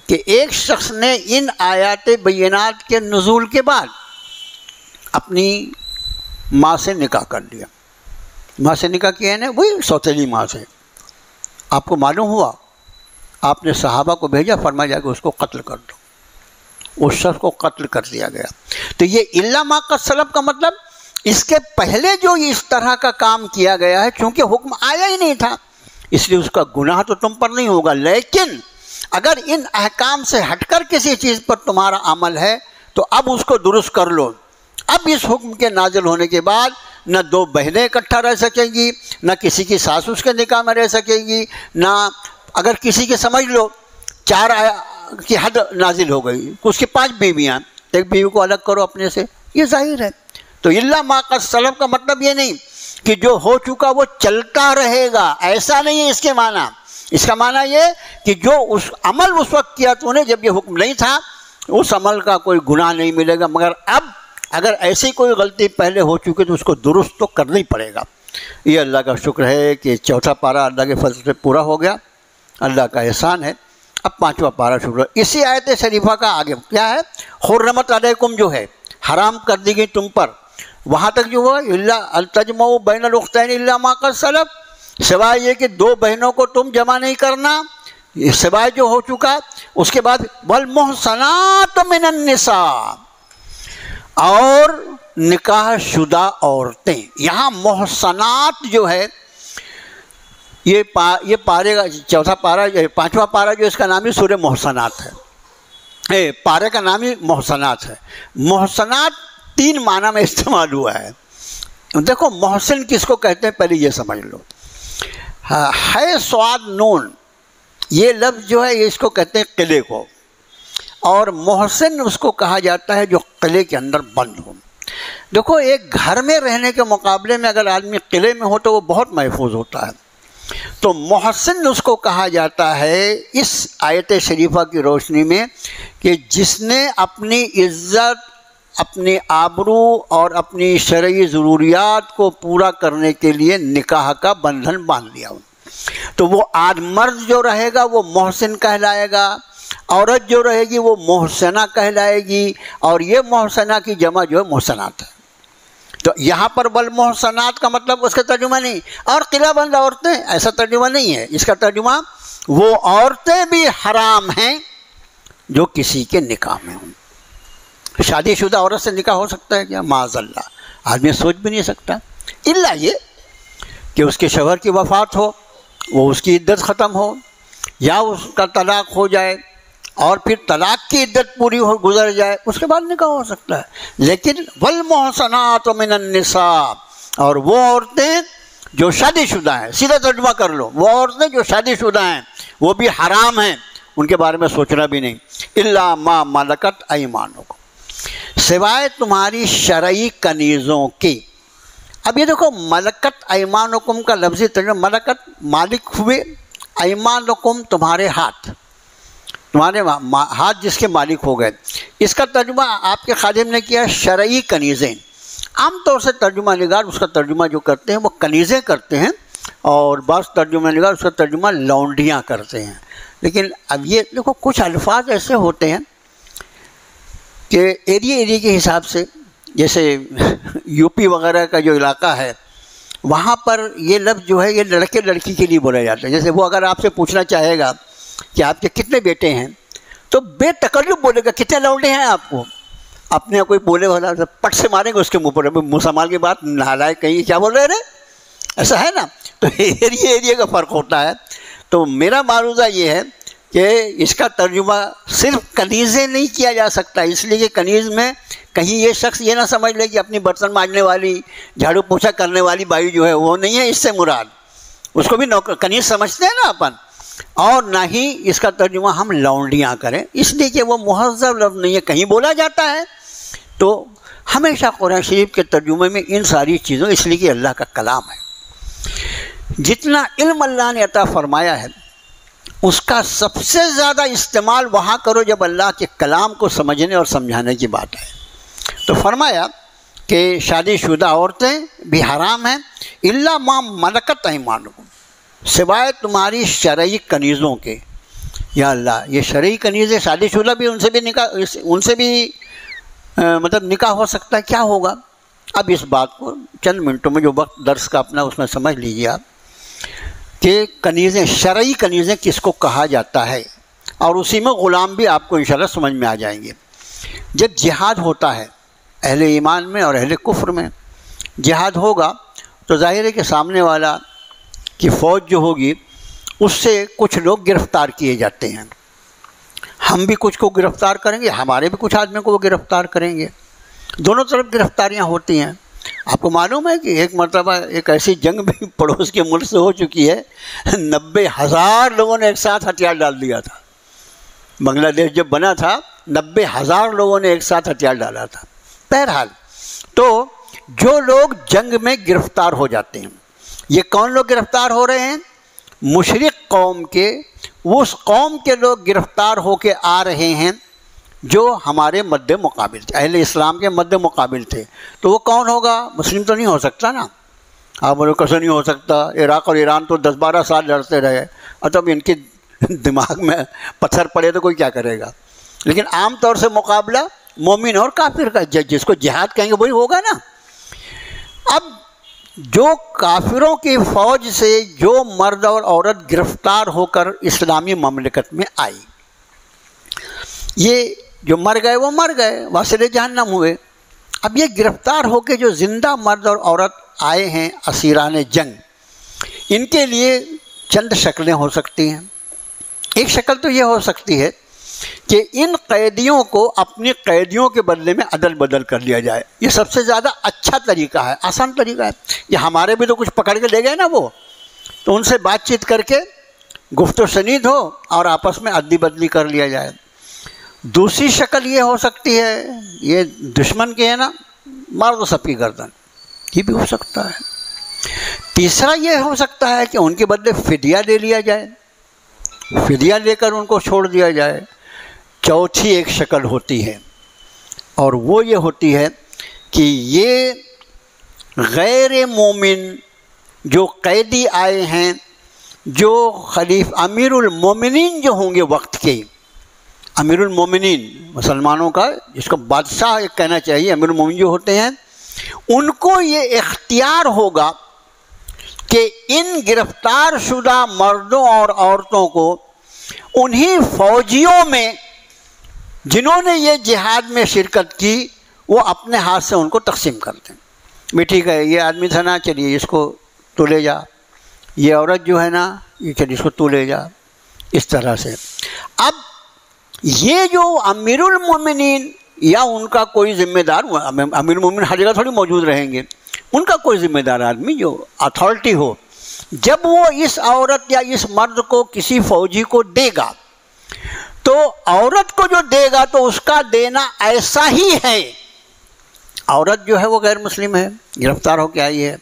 کہ ایک شخص نے ان آیات بینات کے نزول کے بعد اپنی ماں سے نکاح کر لیا۔ ماں سے نکاح کیا ہے نا، وہی سوتیلی ماں سے۔ آپ کو معلوم ہوا، آپ نے صحابہ کو بھیجا، فرمایا جا کہ اس کو قتل کر دو، اس شخص کو قتل کر دیا گیا۔ تو یہ الا ما قد سلف کا مطلب اس کے پہلے جو اس طرح کا کام کیا گیا ہے چونکہ حکم آیا ہی نہیں تھا اس لیے اس کا گناہ تو تم پر نہیں ہوگا، لیکن اگر ان احکام سے ہٹ کر کسی چیز پر تمہارا عمل ہے تو اب اس کو درست کر لو۔ اب اس حکم کے نازل ہونے کے بعد نہ دو بہنیں اکٹھا رہ سکیں گی، نہ کسی کی ساس اس کے نکاح میں رہ سکے گی، نہ اگر کسی کے سمجھ لو 4 کی حد نازل ہو گئی، اس کی 5 بیویاں، ایک بیوی کو الگ کرو اپنے سے، یہ ظاہر ہے۔ تو الا ما قد سلف کا مطلب یہ نہیں کہ جو ہو چکا وہ چلتا رہے گا، ایسا نہیں ہے اس کے معنی۔ اس کا معنی یہ کہ جو اس عمل اس وقت کیا تو نے جب یہ حکم نہیں تھا اس عمل کا کوئی گناہ نہیں ملے گا، مگر اب اگر ایسی کوئی غلطی پہلے ہو چکی تو اس کو درست تو کرنا ہی پڑے گا۔ یہ اللہ کا شکر ہے کہ 4واں پارہ اللہ کے فضل سے پورا ہو گیا، اللہ کا احسان ہے۔ اب 5واں پارہ شروع ہے۔ اسی آیت شریفہ کا آگے کیا ہے؟ حرمت علیکم جو ہے حرام کر دی گئی تم پر، وہاں تک جو ہوا الا التجمعوا بین الاختین الا ما قد سلف، سوائے یہ کہ 2 بہنوں کو تم جمع نہیں کرنا، سوائے جو ہو چکا۔ اس کے بعد والمحصنات من النساء، اور نکاح شدہ عورتیں۔ یہاں محصنات جو ہے یہ پارے کا 4واں پارہ 5واں پارہ جو اس کا نام ہی سورہ محصنات ہے، پارے کا نام ہی محصنات ہے۔ محصنات 3 معنی میں استعمال ہوا ہے۔ دیکھو محسن کس کو کہتے ہیں پہلے یہ سمجھ لو۔ ہے سواد نون، یہ لفظ جو ہے اس کو کہتے ہیں قلعے کو، اور محسن اس کو کہا جاتا ہے جو قلعے کے اندر بند ہو۔ دیکھو ایک گھر میں رہنے کے مقابلے میں اگر آدمی قلعے میں ہو تو وہ بہت محفوظ ہوتا ہے، تو محسن اس کو کہا جاتا ہے اس آیت شریفہ کی روشنی میں کہ جس نے اپنی عزت، اپنی آبرو اور اپنی شرعی ضروریات کو پورا کرنے کے لیے نکاح کا بندھن باندھ لیا ہو، تو وہ مرد جو رہے گا وہ محسن کہلائے گا، عورت جو رہے گی وہ محسنہ کہلائے گی، اور یہ محسنہ کی جمع جو ہے محسنات ہے۔ تو یہاں پر والمحسنات کا مطلب اس کا ترجمہ نہیں اور قلعہ بند عورتیں، ایسا ترجمہ نہیں ہے۔ اس کا ترجمہ وہ عورتیں بھی حرام ہیں جو کسی کے نکاح میں ہوں۔ شادی شدہ عورت سے نکاح ہو سکتا ہے کیا؟ معاذ اللہ، آدمی سوچ بھی نہیں سکتا، الا یہ کہ اس کے شوہر کی وفات ہو، وہ اس کی عدت ختم ہو، یا اس کا طلاق ہو جائے اور پھر طلاق کی عدت پوری ہو گزر جائے، اس کے بعد نکاح ہو سکتا ہے۔ لیکن والمحصنات من النساء، اور وہ عورتیں جو شادی شدہ ہیں، سیدھا ترجمہ کر لو، وہ عورتیں جو شادی شدہ ہیں وہ بھی حرام ہیں، ان کے بارے میں سوچنا بھی نہیں۔ الا ما ملکت ایمانکم، سوائے تمہاری شرعی کنیزوں کی۔ اب یہ دیکھو ملکت ایمانکم کا لفظی ترجمہ، ملکت مالک ہوئے، ایمانکم تمہارے ہاتھ، تمہارے ہاتھ جس کے مالک ہو گئے۔ اس کا ترجمہ آپ کے خادم نے کیا شرعی کنیزیں۔ عام طور سے ترجمہ نگار اس کا ترجمہ جو کرتے ہیں وہ کنیزیں کرتے ہیں، اور بعض ترجمہ نگار اس کا ترجمہ لونڈیاں کرتے ہیں۔ لیکن اب یہ دیکھو کچھ الفاظ ایسے ہوتے ہیں کہ ایریے کے حساب سے، جیسے یو پی وغیرہ کا جو علاقہ ہے وہاں پر یہ لفظ جو ہے یہ لڑکے لڑکی کے لیے بولا جاتا ہے۔ جیسے وہ اگر آپ سے پوچھنا چاہے گا کہ آپ کے کتنے بیٹے ہیں تو بے تکلف بولے گا کتنے لونڈے ہیں آپ کو، اپنے کوئی بولے والا پٹ سے ماریں گے اس کے منہ پر، مسلمان کی بات نہلائے کہیں کیا بول رہے ایسا ہے نا۔ تو ایریے کا فرق ہوتا ہے۔ تو میرا معروضہ یہ ہے کہ اس کا ترجمہ صرف کنیزیں نہیں کیا جا سکتا، اس لیے کہ کنیز میں کہیں یہ شخص یہ نہ سمجھ لے کہ اپنی برتن مانجنے والی، جھاڑو پوچھا کرنے والی بائی جو ہے وہ نہیں ہے اس سے مراد، اس کو بھی کنیز سمجھتے ہیں نا اپن، اور نہ ہی اس کا ترجمہ ہم لونڈیاں کریں، اس لیے کہ وہ مہذب لفظ نہیں ہے، کہیں بولا جاتا ہے۔ تو ہمیشہ قرآن شریف کے ترجمے میں ان ساری چیزوں، اس لیے کہ اللہ کا کلام ہے، جتنا علم اللہ نے عطا فرمایا ہے اس کا سب سے زیادہ استعمال وہاں کرو جب اللہ کے کلام کو سمجھنے اور سمجھانے کی بات ہے۔ تو فرمایا کہ شادی شدہ عورتیں بھی حرام ہیں، الا ما ملکت ایمانکم، سوائے تمہاری شرعی کنیزوں کے۔ یا اللہ، یہ شرعی کنیزیں شادی شدہ بھی ان سے بھی مطلب نکاح ہو سکتا ہے، کیا ہوگا؟ اب اس بات کو چند منٹوں میں جو وقت درس کا اپنا اس میں سمجھ لیجیے آپ کہ کنیزیں، شرعی کنیزیں کس کو کہا جاتا ہے، اور اسی میں غلام بھی آپ کو انشاءاللہ سمجھ میں آ جائیں گے۔ جب جہاد ہوتا ہے اہل ایمان میں اور اہل کفر میں، جہاد ہوگا تو ظاہر ہے کہ سامنے والا کی فوج جو ہوگی اس سے کچھ لوگ گرفتار کیے جاتے ہیں، ہم بھی کچھ کو گرفتار کریں گے، ہمارے بھی کچھ آدمیوں کو وہ گرفتار کریں گے، دونوں طرف گرفتاریاں ہوتی ہیں۔ آپ کو معلوم ہے کہ ایک مرتبہ ایک ایسی جنگ بھی پڑوس کے ملک سے ہو چکی ہے، 90,000 لوگوں نے ایک ساتھ ہتھیار ڈال دیا تھا۔ بنگلہ دیش جب بنا تھا 90,000 لوگوں نے ایک ساتھ ہتھیار ڈالا تھا۔ بہرحال تو جو لوگ جنگ میں گرفتار ہو جاتے ہیں، یہ کون لوگ گرفتار ہو رہے ہیں؟ مشرک قوم کے، اس قوم کے لوگ گرفتار ہو کے آ رہے ہیں جو ہمارے مد مقابل تھے، اہل اسلام کے مد مقابل تھے۔ تو وہ کون ہوگا؟ مسلم تو نہیں ہو سکتا نا، آپ بولے کیسے نہیں ہو سکتا؟ عراق اور ایران تو 10-12 سال لڑتے رہے، اور تب ان کے دماغ میں پتھر پڑے تو کوئی کیا کرے گا؟ لیکن عام طور سے مقابلہ مومن اور کافر کا، جس کو جہاد کہیں گے وہی ہوگا نا۔ اب جو کافروں کی فوج سے جو مرد اور عورت گرفتار ہو کر اسلامی مملکت میں آئی، یہ جو مر گئے وہ مر گئے، واصل جہنم ہوئے۔ اب یہ گرفتار ہو کے جو زندہ مرد اور عورت آئے ہیں اسیران جنگ، ان کے لیے چند شکلیں ہو سکتی ہیں۔ ایک شکل تو یہ ہو سکتی ہے کہ ان قیدیوں کو اپنی قیدیوں کے بدلے میں عدل بدل کر لیا جائے۔ یہ سب سے زیادہ اچھا طریقہ ہے، آسان طریقہ ہے۔ یہ ہمارے بھی تو کچھ پکڑ کے لے گئے نا وہ، تو ان سے بات چیت کر کے گفت و شنید ہو اور آپس میں عدلی بدلی کر لیا جائے۔ دوسری شکل یہ ہو سکتی ہے، یہ دشمن کے ہے نا، مار دو سب کی گردن، یہ بھی ہو سکتا ہے۔ تیسرا یہ ہو سکتا ہے کہ ان کے بدلے فدیہ لے لیا جائے، فدیہ لے کر ان کو چھوڑ دیا جائے۔ چوتھی ایک شکل ہوتی ہے، اور وہ یہ ہوتی ہے کہ یہ غیر مومن جو قیدی آئے ہیں، جو امیر المومنین جو ہوں گے وقت کے، امیر المومنین مسلمانوں کا، جس کو بادشاہ کہنا چاہیے، امیر المومنین جو ہوتے ہیں، ان کو یہ اختیار ہوگا کہ ان گرفتار شدہ مردوں اور عورتوں کو انہی فوجیوں میں جنہوں نے یہ جہاد میں شرکت کی، وہ اپنے ہاتھ سے ان کو تقسیم کر دیں۔ بھی ٹھیک ہے، یہ آدمی تھا نا، چلیے اس کو تو لے جا، یہ عورت جو ہے نا، یہ چلیے اس کو تو لے جا، اس طرح سے۔ اب یہ جو امیر المومنین یا ان کا کوئی ذمہ دار، امیر المومنین ہر جگہ تھوڑی موجود رہیں گے، ان کا کوئی ذمہ دار آدمی جو اتھارٹی ہو، جب وہ اس عورت یا اس مرد کو کسی فوجی کو دے گا، تو عورت کو جو دے گا تو اس کا دینا ایسا ہی ہے۔ عورت جو ہے وہ غیر مسلم ہے، گرفتار ہو کے آئی ہے،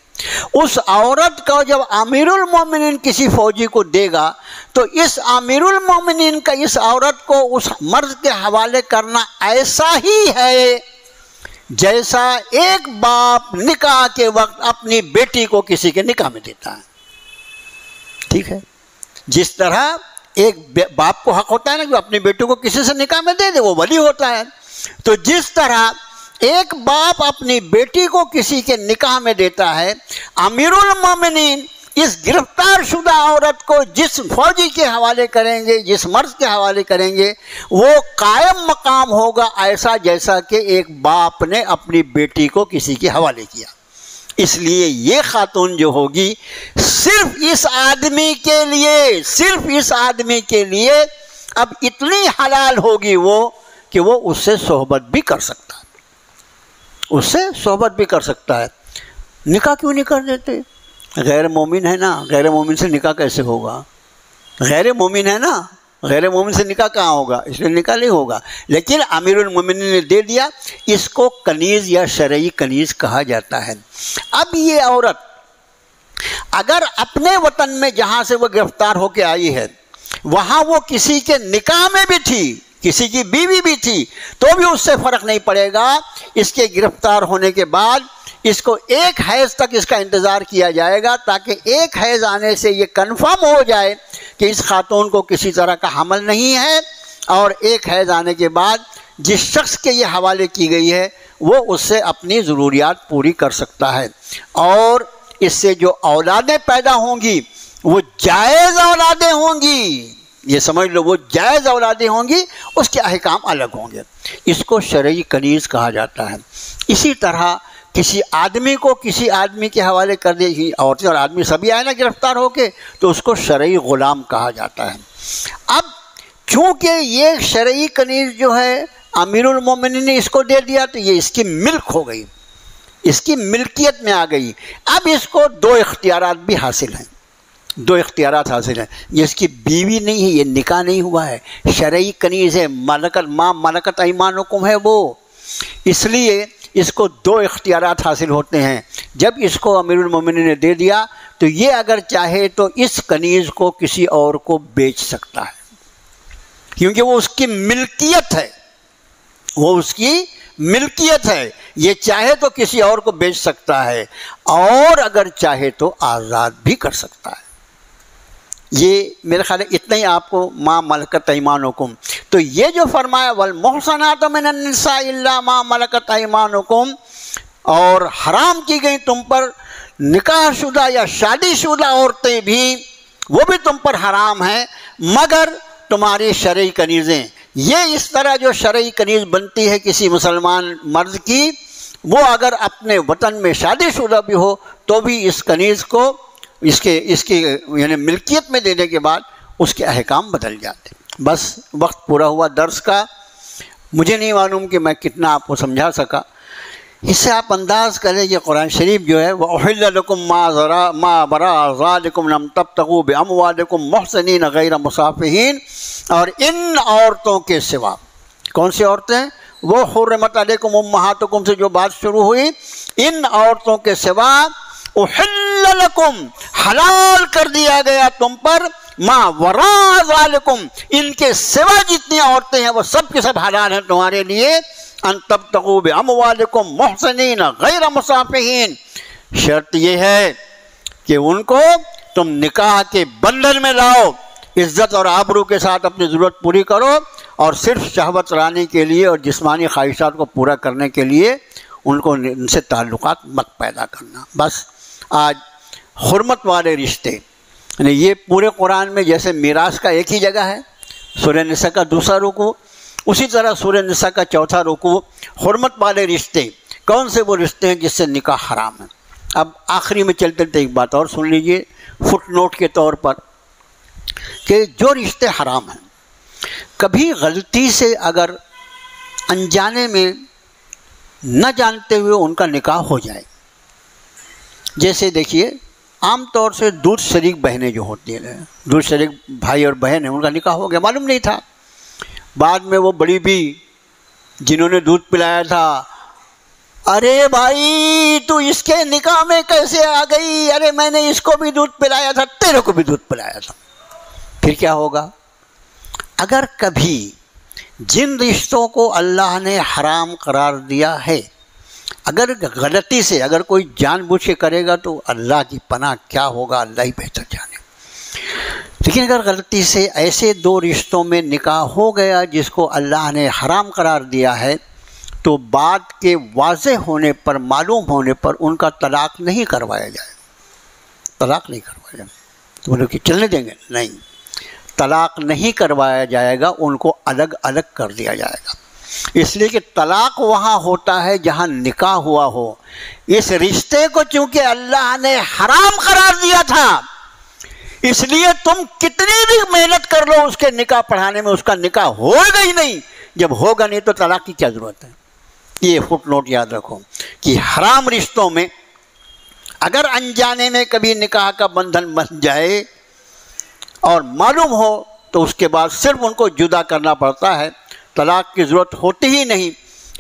اس عورت کو جب امیر المومنین کسی فوجی کو دے گا تو اس امیر المومنین کا اس عورت کو اس مرد کے حوالے کرنا ایسا ہی ہے جیسا ایک باپ نکاح کے وقت اپنی بیٹی کو کسی کے نکاح میں دیتا ہے۔ ٹھیک ہے، جس طرح ایک باپ کو حق ہوتا ہے نا کہ اپنی بیٹی کو کسی سے نکاح میں دے دے، وہ ولی ہوتا ہے، تو جس طرح ایک باپ اپنی بیٹی کو کسی کے نکاح میں دیتا ہے، امیر المومنین اس گرفتار شدہ عورت کو جس فوجی کے حوالے کریں گے، جس مرد کے حوالے کریں گے، وہ قائم مقام ہوگا ایسا جیسا کہ ایک باپ نے اپنی بیٹی کو کسی کے حوالے کیا۔ اس لیے یہ خاتون جو ہوگی صرف اس آدمی کے لیے اب اتنی حلال ہوگی وہ کہ وہ اس سے صحبت بھی کر سکتا ہے، نکاح کیوں نہیں کر دیتے؟ غیر مومن ہے نا، غیر مومن سے نکاح کیسے ہوگا؟ غیر مومن ہے نا، غیر مومن سے نکاح کہاں ہوگا؟ اس لیے نکاح نہیں ہوگا۔ لیکن امیر المومنین نے دے دیا، اس کو کنیز یا شرعی کنیز کہا جاتا ہے۔ اب یہ عورت اگر اپنے وطن میں جہاں سے وہ گرفتار ہو کے آئی ہے، وہاں وہ کسی کے نکاح میں بھی تھی، کسی کی بیوی بھی تھی، تو بھی اس سے فرق نہیں پڑے گا۔ اس کے گرفتار ہونے کے بعد اس کو ایک حیض تک اس کا انتظار کیا جائے گا، تاکہ ایک حیض آنے سے یہ کنفرم ہو جائے کہ اس خاتون کو کسی طرح کا حمل نہیں ہے، اور ایک حیض آنے کے بعد جس شخص کے یہ حوالے کی گئی ہے وہ اس سے اپنی ضروریات پوری کر سکتا ہے، اور اس سے جو اولادیں پیدا ہوں گی وہ جائز اولادیں ہوں گی، یہ سمجھ لو، وہ جائز اولادیں ہوں گی، اس کے احکام الگ ہوں گے۔ اس کو شرعی کنیز کہا جاتا ہے۔ اسی طرح کسی آدمی کو کسی آدمی کے حوالے کر دے، عورتیں اور آدمی سبھی آئے نا گرفتار ہو کے، تو اس کو شرعی غلام کہا جاتا ہے۔ اب چونکہ یہ شرعی کنیز جو ہے امیر المومنین نے اس کو دے دیا تو یہ اس کی ملک ہو گئی، اس کی ملکیت میں آ گئی۔ اب اس کو دو اختیارات بھی حاصل ہیں، دو اختیارات حاصل ہیں۔ یہ اس کی بیوی نہیں ہے، یہ نکاح نہیں ہوا ہے، شرعی کنیز ہے، ملکت ما ملکت ایمانکم ہے وہ، اس لیے اس کو دو اختیارات حاصل ہوتے ہیں۔ جب اس کو امیر المومنین نے دے دیا تو یہ اگر چاہے تو اس کنیز کو کسی اور کو بیچ سکتا ہے، کیونکہ وہ اس کی ملکیت ہے، وہ اس کی ملکیت ہے۔ یہ چاہے تو کسی اور کو بیچ سکتا ہے اور اگر چاہے تو آزاد بھی کر سکتا ہے۔ یہ میرے خیال ہے اتنا ہی آپ کو ما ملکت ایمانکم۔ تو یہ جو فرمایا والمحصنات من النساء الا ما ملکت ایمانکم، اور حرام کی گئی تم پر نکاح شدہ یا شادی شدہ عورتیں بھی، وہ بھی تم پر حرام ہیں مگر تمہاری شرعی کنیزیں۔ یہ اس طرح جو شرعی کنیز بنتی ہے کسی مسلمان مرد کی، وہ اگر اپنے وطن میں شادی شدہ بھی ہو تو بھی اس کنیز کو اس کی یعنی ملکیت میں دینے کے بعد اس کے احکام بدل جاتے۔ بس وقت پورا ہوا درس کا، مجھے نہیں معلوم کہ میں کتنا آپ کو سمجھا سکا۔ اس سے آپ انداز کریں کہ قرآن شریف جو ہے وَأُحِلَّ لَكُم مَا وَرَاءَ ذَلِكُمْ لَمْ تَبْتَغُوا بِأَمْوَالِكُمْ مُحْصِنِينَ غَيْرَ مُسَافِحِينَ، اور ان عورتوں کے سوا، کون سی عورتیں؟ وہ حرمت علیکم امہاتکم سے جو بات شروع ہوئی، ان عورتوں کے سوا احل لکم، حلال کر دیا گیا تم پر، ما وراء ذالکم، ان کے سوا جتنی عورتیں ہیں وہ سب کے سب حلال ہیں تمہارے لیے، ان تبتغوا باموالکم محسنین غیر مصافحین، شرط یہ ہے کہ ان کو تم نکاح کے بندھن میں لاؤ، عزت اور آبرو کے ساتھ اپنی ضرورت پوری کرو، اور صرف شہوت رانی کے لیے اور جسمانی خواہشات کو پورا کرنے کے لیے ان سے تعلقات مت پیدا کرنا۔ بس آج حرمت والے رشتے، یعنی یہ پورے قرآن میں جیسے میراث کا ایک ہی جگہ ہے، سورہ نساء کا دوسرا رکوع، اسی طرح سورہ نساء کا چوتھا رکوع حرمت والے رشتے۔ کون سے وہ رشتے ہیں جس سے نکاح حرام ہے؟ اب آخری میں چلتے ایک بات اور سن لیجئے فٹ نوٹ کے طور پر، کہ جو رشتے حرام ہیں کبھی غلطی سے اگر انجانے میں نہ جانتے ہوئے ان کا نکاح ہو جائے، جیسے دیکھیے عام طور سے دودھ شریک بہنیں جو ہوتی ہیں، دودھ شریک بھائی اور بہن ہیں، ان کا نکاح ہو گیا، معلوم نہیں تھا، بعد میں وہ بڑی بھی جنہوں نے دودھ پلایا تھا، ارے بھائی تو اس کے نکاح میں کیسے آ گئی؟ ارے میں نے اس کو بھی دودھ پلایا تھا، تیرے کو بھی دودھ پلایا تھا۔ پھر کیا ہوگا؟ اگر کبھی جن رشتوں کو اللہ نے حرام قرار دیا ہے، اگر غلطی سے اگر کوئی جان بوجھ کے کرے گا تو اللہ کی پناہ کیا ہوگا، اللہ ہی بہتر جانے۔ لیکن اگر غلطی سے ایسے دو رشتوں میں نکاح ہو گیا جس کو اللہ نے حرام قرار دیا ہے، تو بات کے واضح ہونے پر، معلوم ہونے پر ان کا طلاق نہیں کروایا جائے، طلاق نہیں کروایا جائے۔ تو بولے کہ چلنے دیں گے؟ نہیں، طلاق نہیں کروایا جائے گا، ان کو الگ الگ کر دیا جائے گا، اس لیے کہ طلاق وہاں ہوتا ہے جہاں نکاح ہوا ہو۔ اس رشتے کو چونکہ اللہ نے حرام قرار دیا تھا، اس لیے تم کتنی بھی محنت کر لو اس کے نکاح پڑھانے میں، اس کا نکاح ہوگا ہی نہیں۔ جب ہوگا نہیں تو طلاق کی کیا ضرورت ہے؟ یہ فٹ نوٹ یاد رکھو کہ حرام رشتوں میں اگر انجانے میں کبھی نکاح کا بندھن بن جائے اور معلوم ہو تو اس کے بعد صرف ان کو جدا کرنا پڑتا ہے، طلاق کی ضرورت ہوتی ہی نہیں،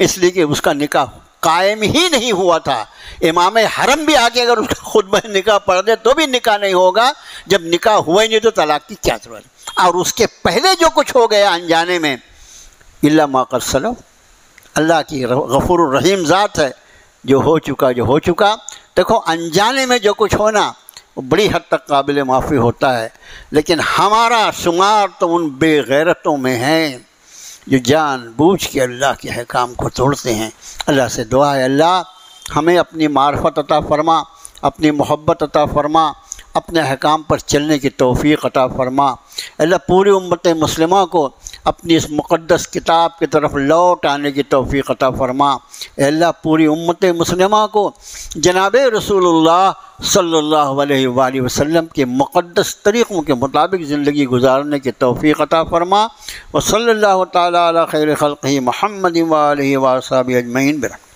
اس لیے کہ اس کا نکاح قائم ہی نہیں ہوا تھا۔ امام حرم بھی آگے اگر اس کا خطبہ نکاح پڑھ دے تو بھی نکاح نہیں ہوگا، جب نکاح ہوا ہی نہیں تو طلاق کی کیا ضرورت؟ اور اس کے پہلے جو کچھ ہو گیا انجانے میں، الا ما قد سلف، اللہ کی غفور الرحیم ذات ہے، جو ہو چکا۔ دیکھو انجانے میں جو کچھ ہونا وہ بڑی حد تک قابل معافی ہوتا ہے، لیکن ہمارا شمار تو ان بے غیرتوں میں ہے جو جان بوجھ کے اللہ کے احکام کو توڑتے ہیں۔ اللہ سے دعا ہے اللہ ہمیں اپنی معرفت عطا فرما، اپنی محبت عطا فرما، اپنے احکام پر چلنے کی توفیق عطا فرما۔ اللہ پوری امت مسلمہ کو اپنی اس مقدس کتاب کی طرف لوٹ آنے کی توفیق عطا فرما۔ اے اللہ پوری امت مسلمہ کو جناب رسول اللہ صلی اللہ علیہ وآلہ وسلم کے مقدس طریقوں کے مطابق زندگی گزارنے کی توفیق عطا فرما۔ وصلی اللہ تعالی علی خیر خلقہ محمد وآلہ وصحبہ اجمعین برحمتہ۔